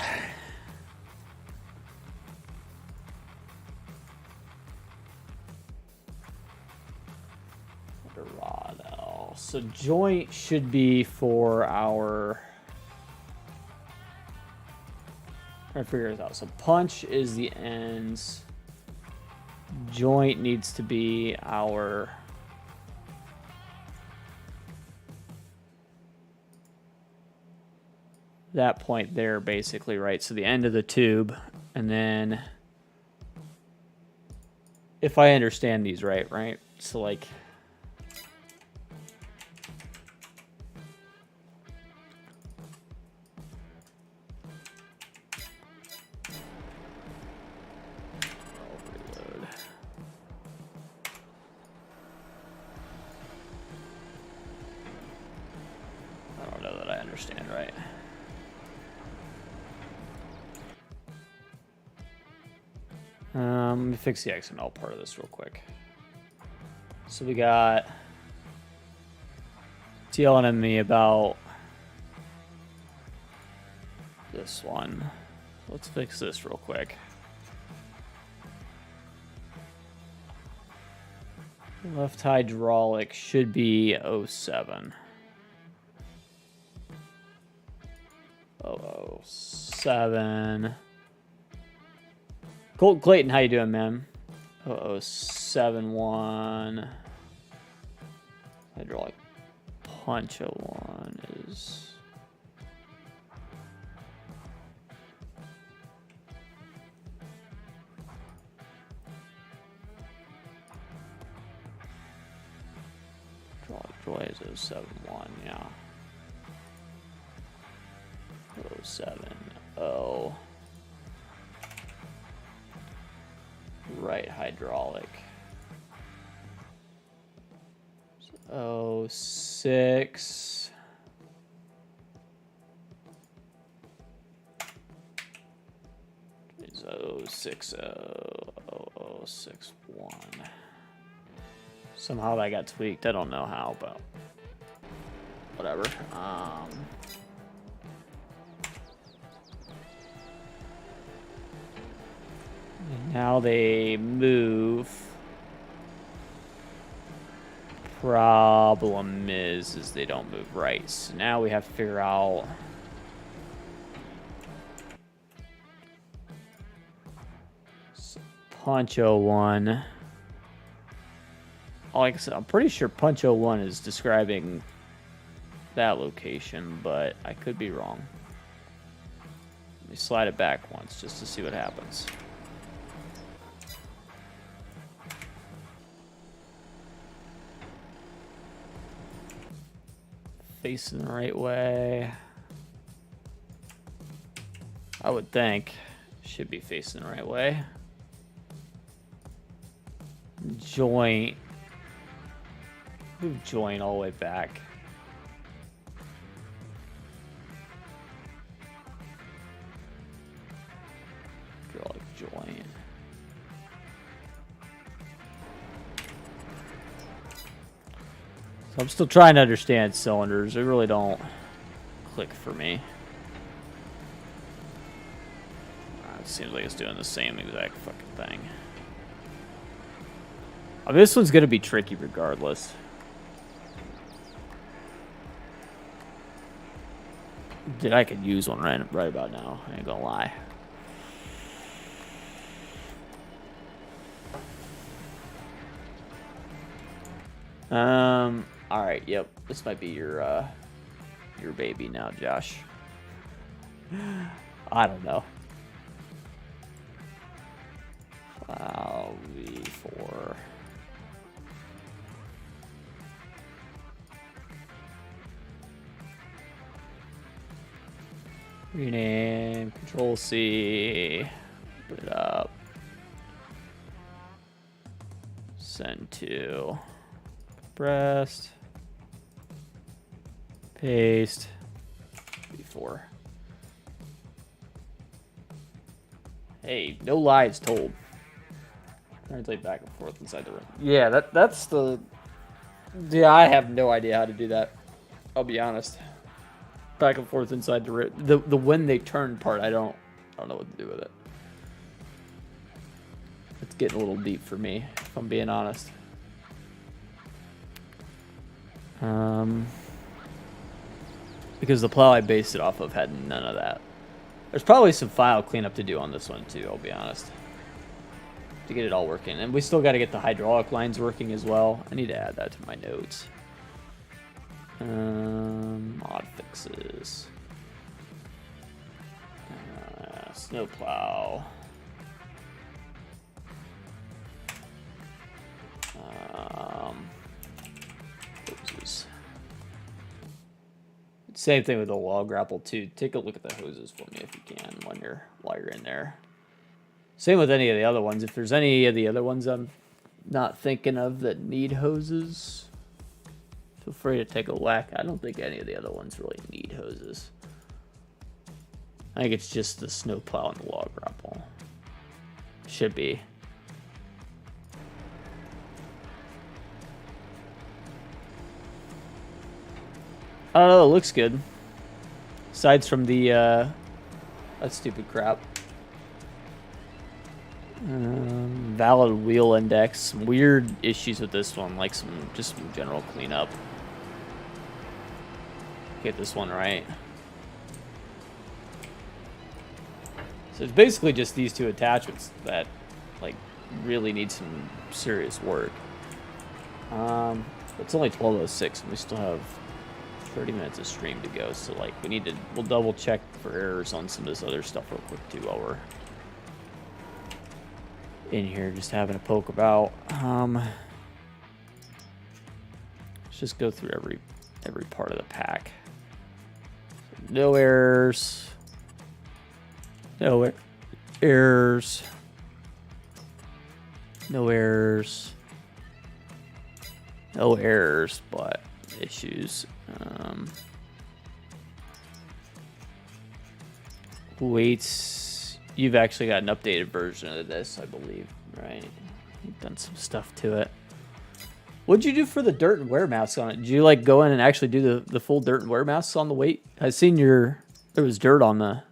so joint should be for our. I figure this out. So punch is the ends. Joint needs to be our that point there, basically, right? So the end of the tube, and then if I understand these right? So like right. Let me fix the XML part of this real quick. So we got yelling at me about this one. Let's fix this real quick. Left hydraulic should be 07. 007. Colt Clayton, how you doing, man? 0071. Hydraulic punch 01 is... Joy is 071, yeah. 070. Right hydraulic. 06. It's 060. 0061. Somehow that got tweaked. I don't know how, but whatever. Now they move. Problem is they don't move right. So now we have to figure out punch 01. Like I said, I'm pretty sure punch 01 is describing that location, but I could be wrong. Let me slide it back once just to see what happens. Facing the right way. I would think. Should be facing the right way. Joint. Move joint all the way back. Draw a joint. So I'm still trying to understand cylinders. They really don't click for me. It seems like it's doing the same exact fucking thing. I mean, this one's gonna be tricky regardless. Dude, I could use one right about now. I ain't gonna lie. All right. Yep. This might be your baby now, Josh. I don't know. Wow, V4. Rename, Control C, put it up, send to, compressed, paste, B4. Hey, no lies told. Translate back and forth inside the room. Yeah, that's the. Yeah, I have no idea how to do that. I'll be honest. Back and forth inside the room. The when they turn part, I don't know what to do with it. It's getting a little deep for me, if I'm being honest. Because the plow I based it off of had none of that. There's probably some file cleanup to do on this one too, I'll be honest. To get it all working. And we still got to get the hydraulic lines working as well. I need to add that to my notes. Mod fixes. Snowplow. Hoses. Same thing with the wall grapple too. Take a look at the hoses for me if you can while you're in there. Same with any of the other ones. If there's any of the other ones I'm not thinking of that need hoses, feel free to take a whack. I don't think any of the other ones really need hoses. I think it's just the snowplow and the log grapple. Should be. I don't know, it looks good. Aside from the, that stupid crap. Valid wheel index. Some weird issues with this one, like just some general cleanup. Get this one right. So it's basically just these two attachments that, like, really need some serious work. It's only 12:06 and we still have 30 minutes of stream to go, so like we'll double check for errors on some of this other stuff real quick too while we're in here just having a poke about. Let's just go through every part of the pack. So no errors. No errors. No errors. No errors, but issues. Weights. You've actually got an updated version of this, I believe, right? You've done some stuff to it. What'd you do for the dirt and wear masks on it? Did you like go in and actually do the full dirt and wear masks on the weight? I seen there was dirt on the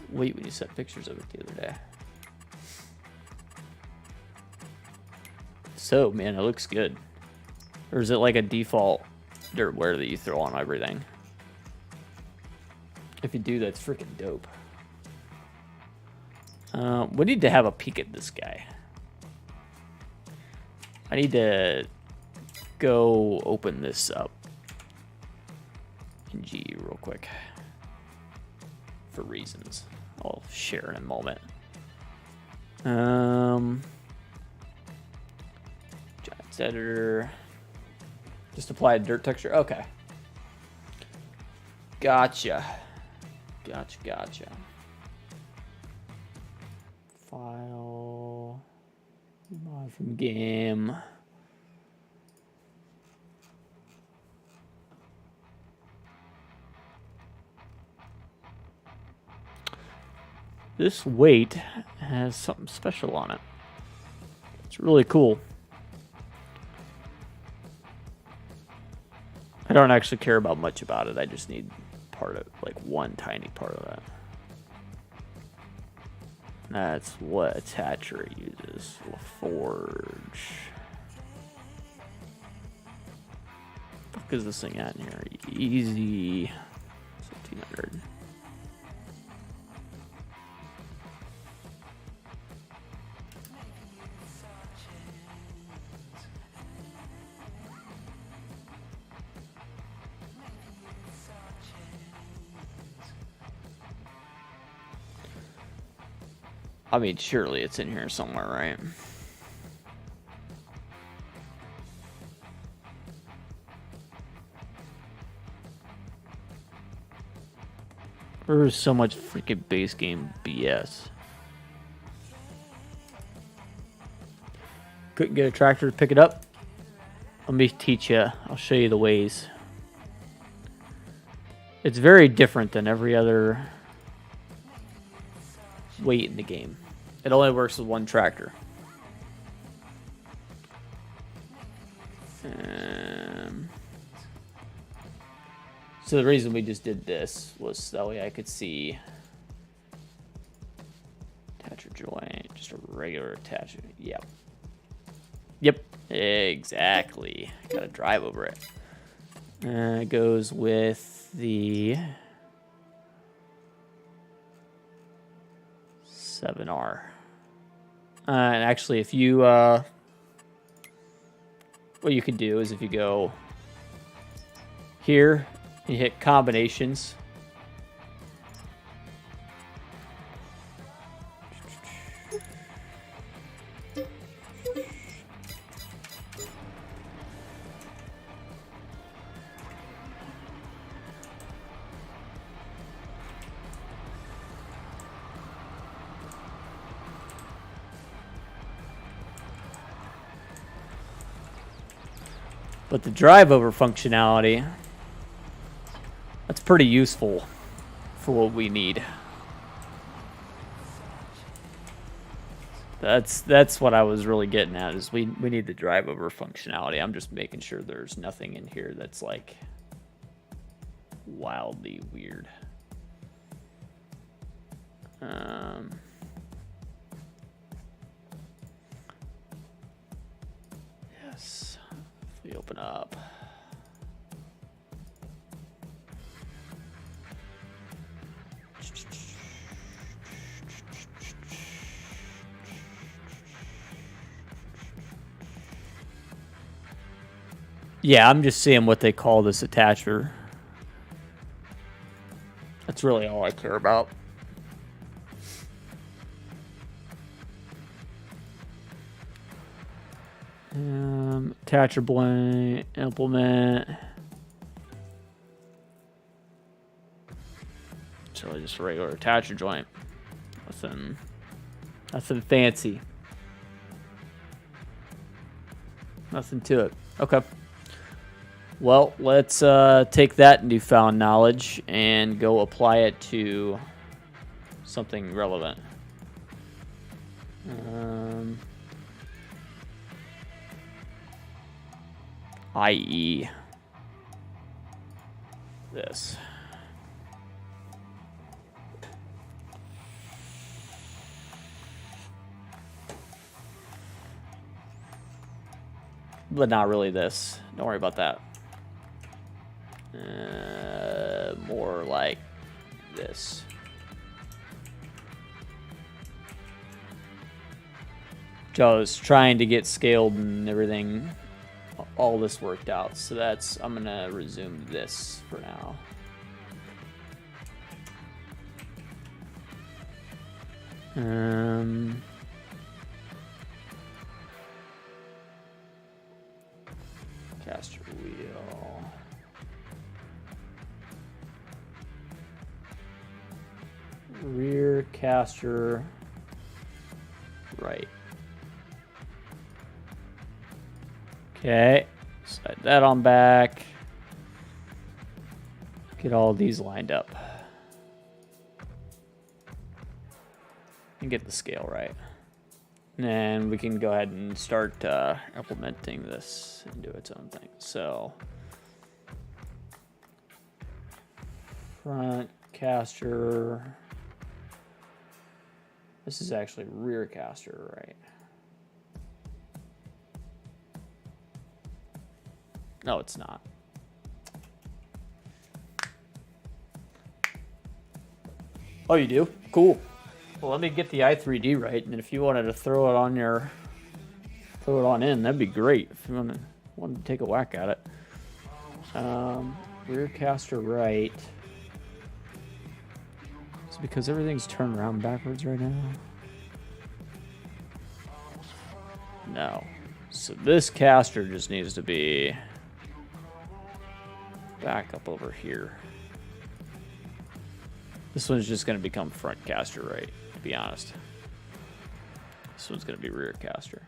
weight when you sent pictures of it the other day. So, man, it looks good. Or is it like a default dirt wear that you throw on everything? If you do, that's freaking dope. We need to have a peek at this guy. I need to go open this up in G real quick for reasons I'll share in a moment. Giants editor. Just apply a dirt texture. Okay. Gotcha. Gotcha. File. Mod from game. This weight has something special on it. It's really cool. I don't actually care about much about it. I just need part of, like, one tiny part of that. That's what attacher it uses. LaForge. What the fuck is this thing at in here? Easy. 1700. I mean, surely it's in here somewhere, right? There's so much freaking base game BS. Couldn't get a tractor to pick it up? Let me teach you. I'll show you the ways. It's very different than every other weight in the game. It only works with one tractor. So the reason we just did this was that way I could see attacher joint, just a regular attacher. Yep, exactly. Gotta drive over it. It goes with the 7R. And actually, if you, what you could do is if you go here, you hit combinations. But the drive over functionality, that's pretty useful for what we need. That's what I was really getting at, is we need the drive over functionality. I'm just making sure there's nothing in here that's like wildly weird. Yes, if we open up. Yeah, I'm just seeing what they call this attacher. That's really all I care about. Attacher blank, implement. So just a regular attacher joint. Nothing fancy. Nothing to it. Okay. Well, let's take that newfound knowledge and go apply it to something relevant. I.e. this. But not really this. Don't worry about that. More like this. So I was trying to get scaled and everything. All this worked out. So that's, I'm gonna resume this for now. Caster wheel. Rear caster right. Okay, slide that on back. Get all these lined up. And get the scale right. And we can go ahead and start implementing this into its own thing. So, front caster. This is actually rear caster, right? No, it's not. Oh, you do? Cool. Well, let me get the i3D right, and if you wanted to throw it on in, that'd be great. If you wanted to take a whack at it. Rear caster right. It's because everything's turned around backwards right now. No. So this caster just needs to be back up over here. This one's just going to become front caster right, to be honest. This one's going to be rear caster.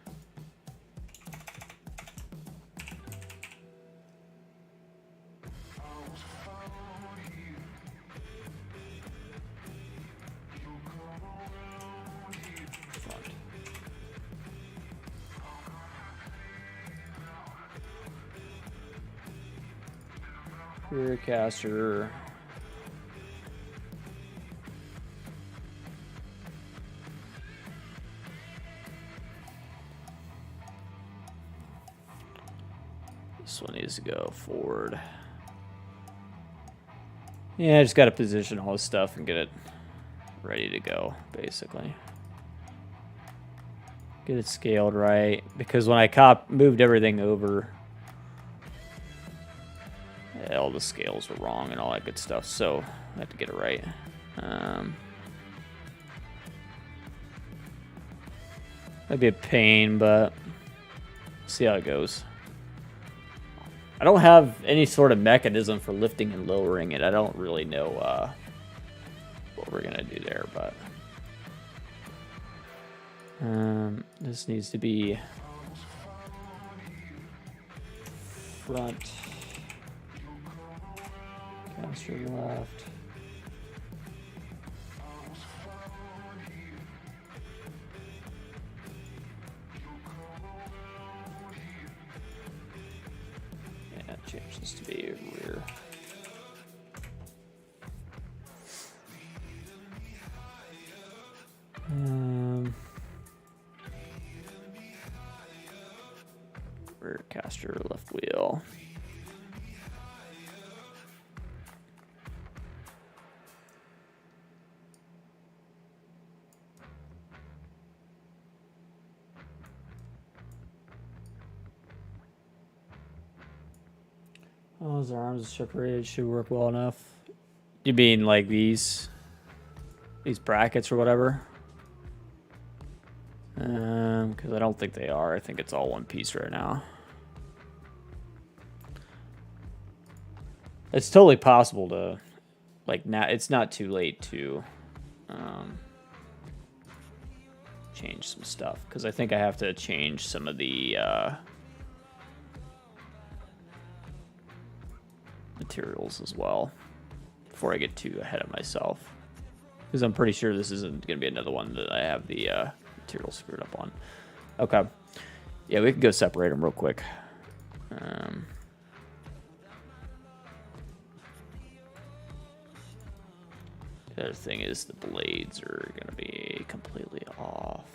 Front. Rear caster. This one needs to go forward. Yeah, I just got to position all this stuff and get it ready to go, basically. Get it scaled right, because when I moved everything over, all the scales were wrong and all that good stuff, so I have to get it right. That'd be a pain, but see how it goes. I don't have any sort of mechanism for lifting and lowering it. I don't really know what we're gonna do there, but this needs to be front caster left. change this to be rear. Rear caster, left wheel. Oh, his arms are separated. Should work well enough. You mean like these brackets or whatever? Because I don't think they are. I think it's all one piece right now. It's totally possible to, like, now it's not too late to change some stuff, because I think I have to change some of the materials as well before I get too ahead of myself, because I'm pretty sure this isn't going to be another one that I have the material screwed up on. Okay, yeah, we can go separate them real quick. The other thing is the blades are going to be completely off.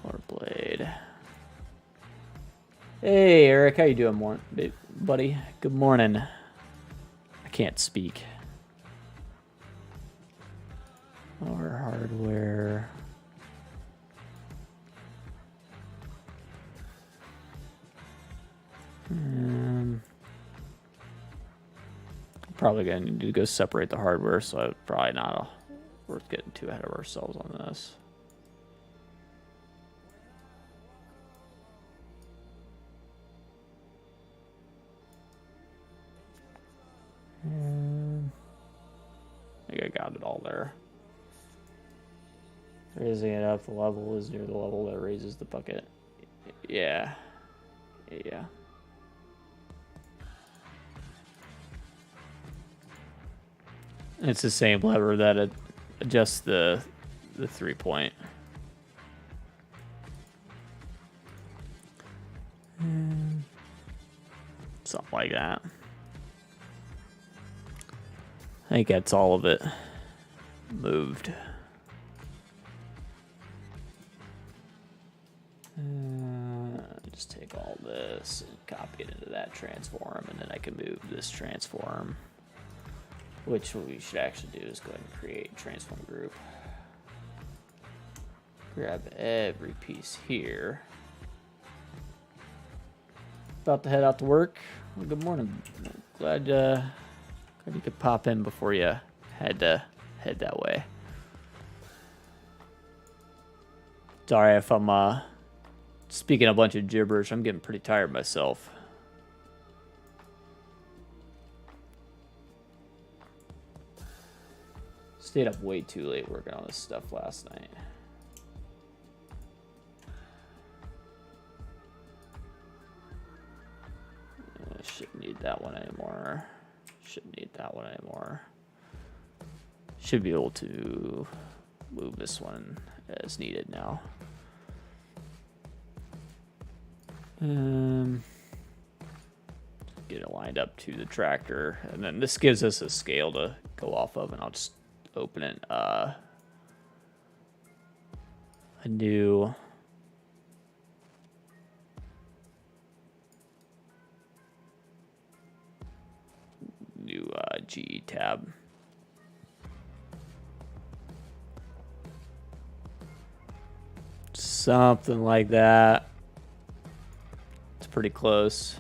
More blade. Hey, Eric, how you doing, buddy? Good morning. I can't speak. More hardware. Probably gonna need to go separate the hardware, so it's probably not worth getting too ahead of ourselves on this. I think I got it all there. Raising it up, the level is near the level that raises the bucket. Yeah. Yeah. It's the same lever that adjusts the 3-point. Something like that. I think that's all of it moved. Just take all this and copy it into that transform, and then I can move this transform. Which what we should actually do is go ahead and create a transform group. Grab every piece here. About to head out to work. Well, good morning. Glad you could pop in before you had to head that way. Sorry if I'm speaking a bunch of gibberish. I'm getting pretty tired myself. Stayed up way too late working on this stuff last night. Shouldn't need that one anymore. Shouldn't need that one anymore. Should be able to move this one as needed now. Get it lined up to the tractor, and then this gives us a scale to go off of, and I'll just open it a new GE tab. Something like that. It's pretty close.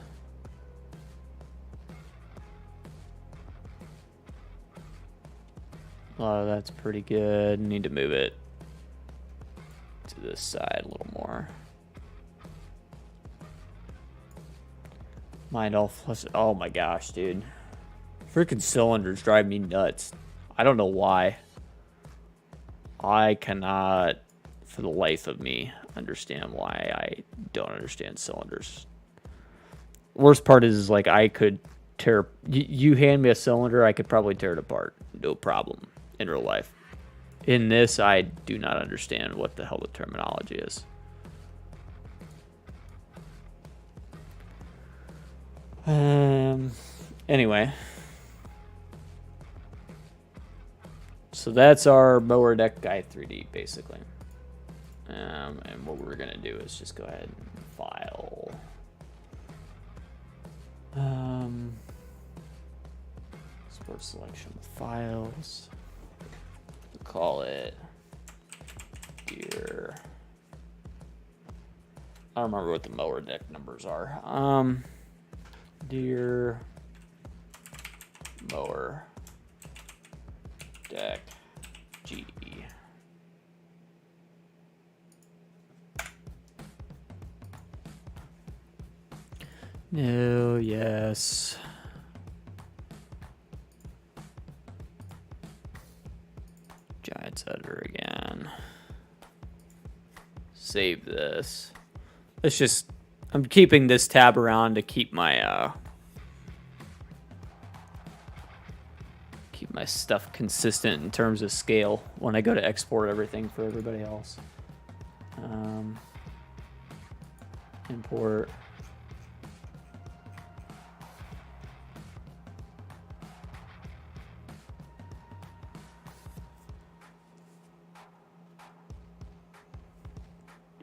Oh, that's pretty good. Need to move it to this side a little more. Mind all flush. Oh my gosh, dude. Freaking cylinders drive me nuts. I don't know why. I cannot, for the life of me, understand why I don't understand cylinders. Worst part is like I could tear. You hand me a cylinder, I could probably tear it apart. No problem. In real life. In this, I do not understand what the hell the terminology is. Anyway. So that's our mower deck guide 3D, basically. And what we're going to do is just go ahead and file. Export selection with files. We'll call it DEERE. I don't remember what the mower deck numbers are. DEERE mower deck G. No, yes. Giants editor again. Save this. Let's just, I'm keeping this tab around to keep my stuff consistent in terms of scale when I go to export everything for everybody else. Import.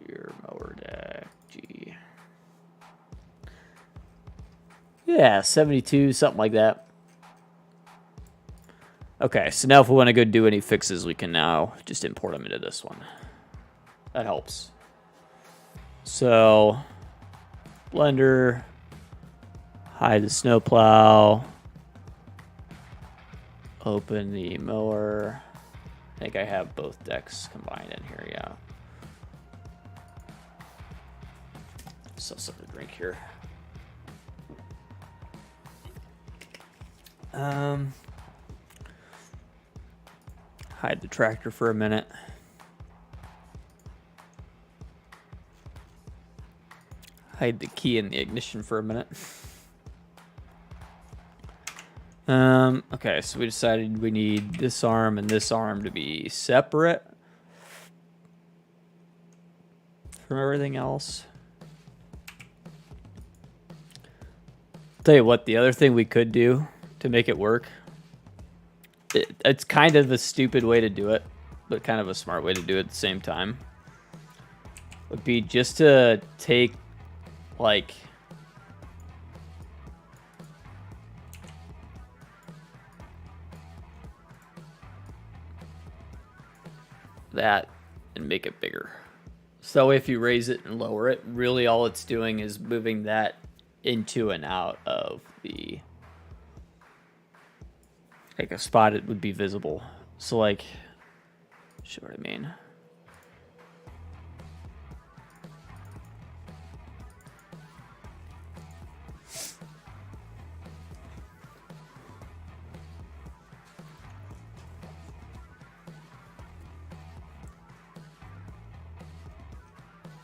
Your mower deck G. Yeah, 72, something like that. Okay, so now if we want to go do any fixes, we can now just import them into this one. That helps. So, Blender, hide the snowplow, open the mower. I think I have both decks combined in here, yeah. Still something to drink here. Hide the tractor for a minute. Hide the key in the ignition for a minute. Okay, so we decided we need this arm and this arm to be separate from everything else. Tell you what, the other thing we could do to make it work, it's kind of a stupid way to do it, but kind of a smart way to do it at the same time, would be just to take, like, that and make it bigger. So if you raise it and lower it, really all it's doing is moving that into and out of the, like, a spot it would be visible. So, like, show what I mean.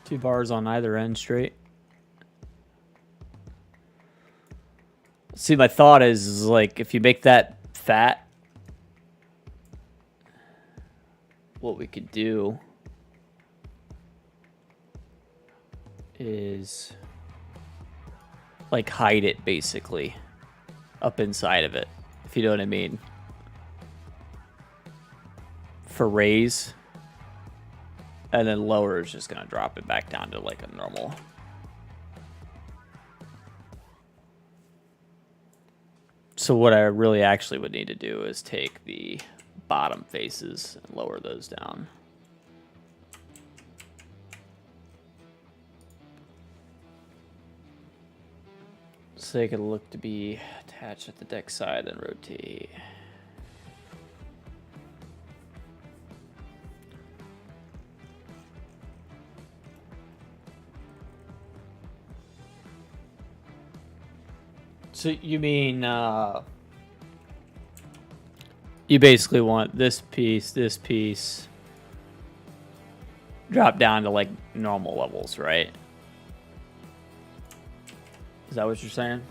Two bars on either end straight. See, my thought is like, if you make that fat, what we could do is like hide it basically up inside of it, if you know what I mean. For raise, and then lower is just gonna drop it back down to like a normal. So what I really actually would need to do is take the bottom faces and lower those down. So they could look to be attached at the deck side and rotate. So you mean you basically want this piece drop down to like normal levels, right? Is that what you're saying?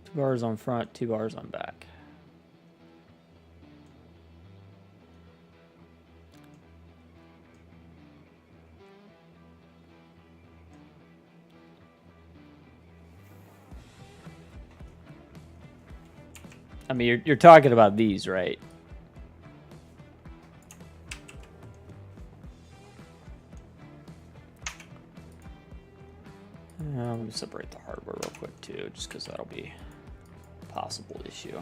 Two bars on front, 2 bars on back. I mean, you're talking about these, right? Let me separate the hardware real quick too, just because that'll be a possible issue.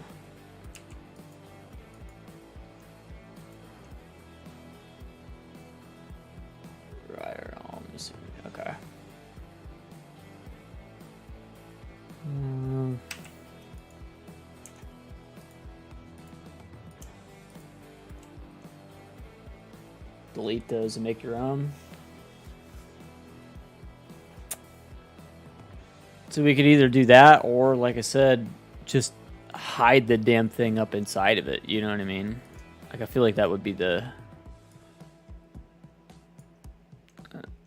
Right around, okay. Delete those and make your own. So we could either do that or, like I said, just hide the damn thing up inside of it. You know what I mean? Like, I feel like that would be the...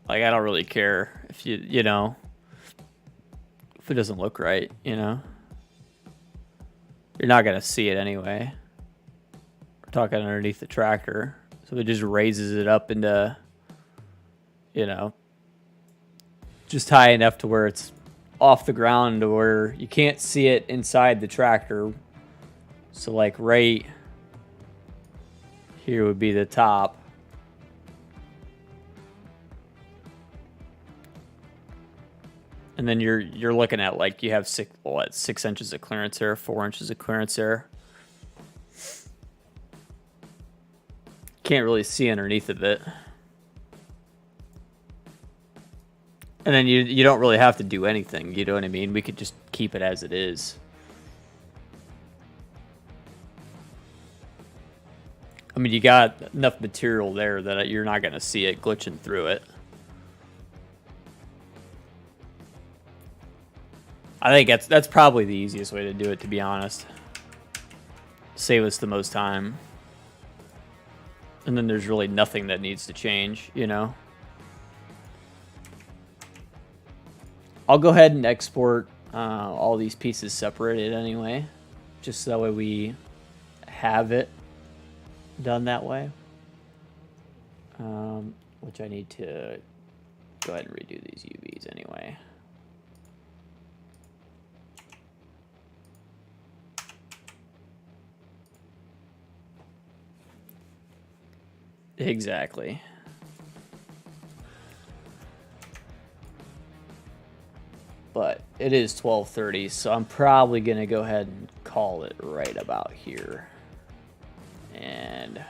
Like, I don't really care if you know, if it doesn't look right, you know? You're not going to see it anyway. We're talking underneath the tractor. So it just raises it up into, you know, just high enough to where it's off the ground to where you can't see it inside the tractor. So like right here would be the top. And then you're looking at like you have 6 inches of clearance there, 4 inches of clearance there. Can't really see underneath of it. And then you don't really have to do anything, you know what I mean? We could just keep it as it is. I mean, you got enough material there that you're not going to see it glitching through it. I think that's probably the easiest way to do it, to be honest. Save us the most time. And then there's really nothing that needs to change, you know? I'll go ahead and export all these pieces separated anyway, just so that way we have it done that way. Which I need to go ahead and redo these UVs anyway. Exactly. But it is 12:30, so I'm probably going to go ahead and call it right about here. And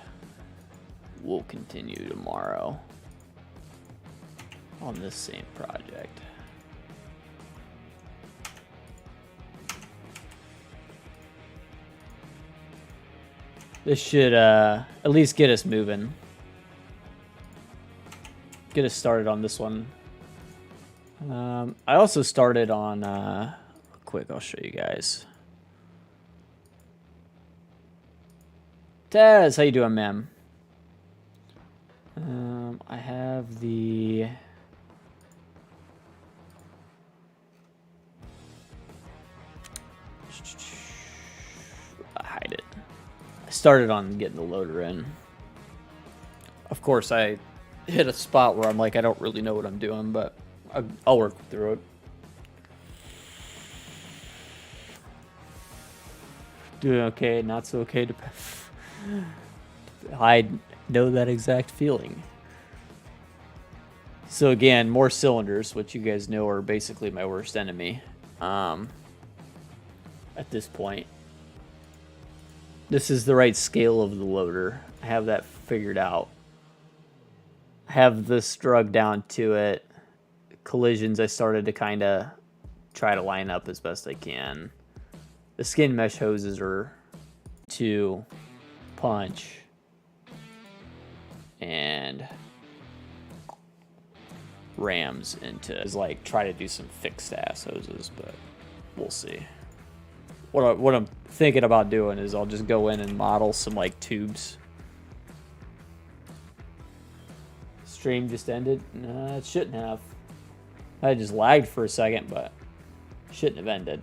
we'll continue tomorrow on this same project. This should at least get us moving. Get us started on this one. I also started on, quick, I'll show you guys. Taz, how you doing, ma'am? I have the... hide it. I started on getting the loader in. Of course, I hit a spot where I'm like, I don't really know what I'm doing, but I'll work through it. Doing okay, not so okay. I know that exact feeling. So again, more cylinders, which you guys know are basically my worst enemy. At this point, this is the right scale of the loader. I have that figured out. I have this drug down to it. Collisions, I started to kind of try to line up as best I can. The skin mesh hoses are to punch and rams into is like try to do some fixed ass hoses, but we'll see. What I'm thinking about doing is I'll just go in and model some like tubes. Stream just ended. No, it shouldn't have. I just lagged for a second, but shouldn't have ended.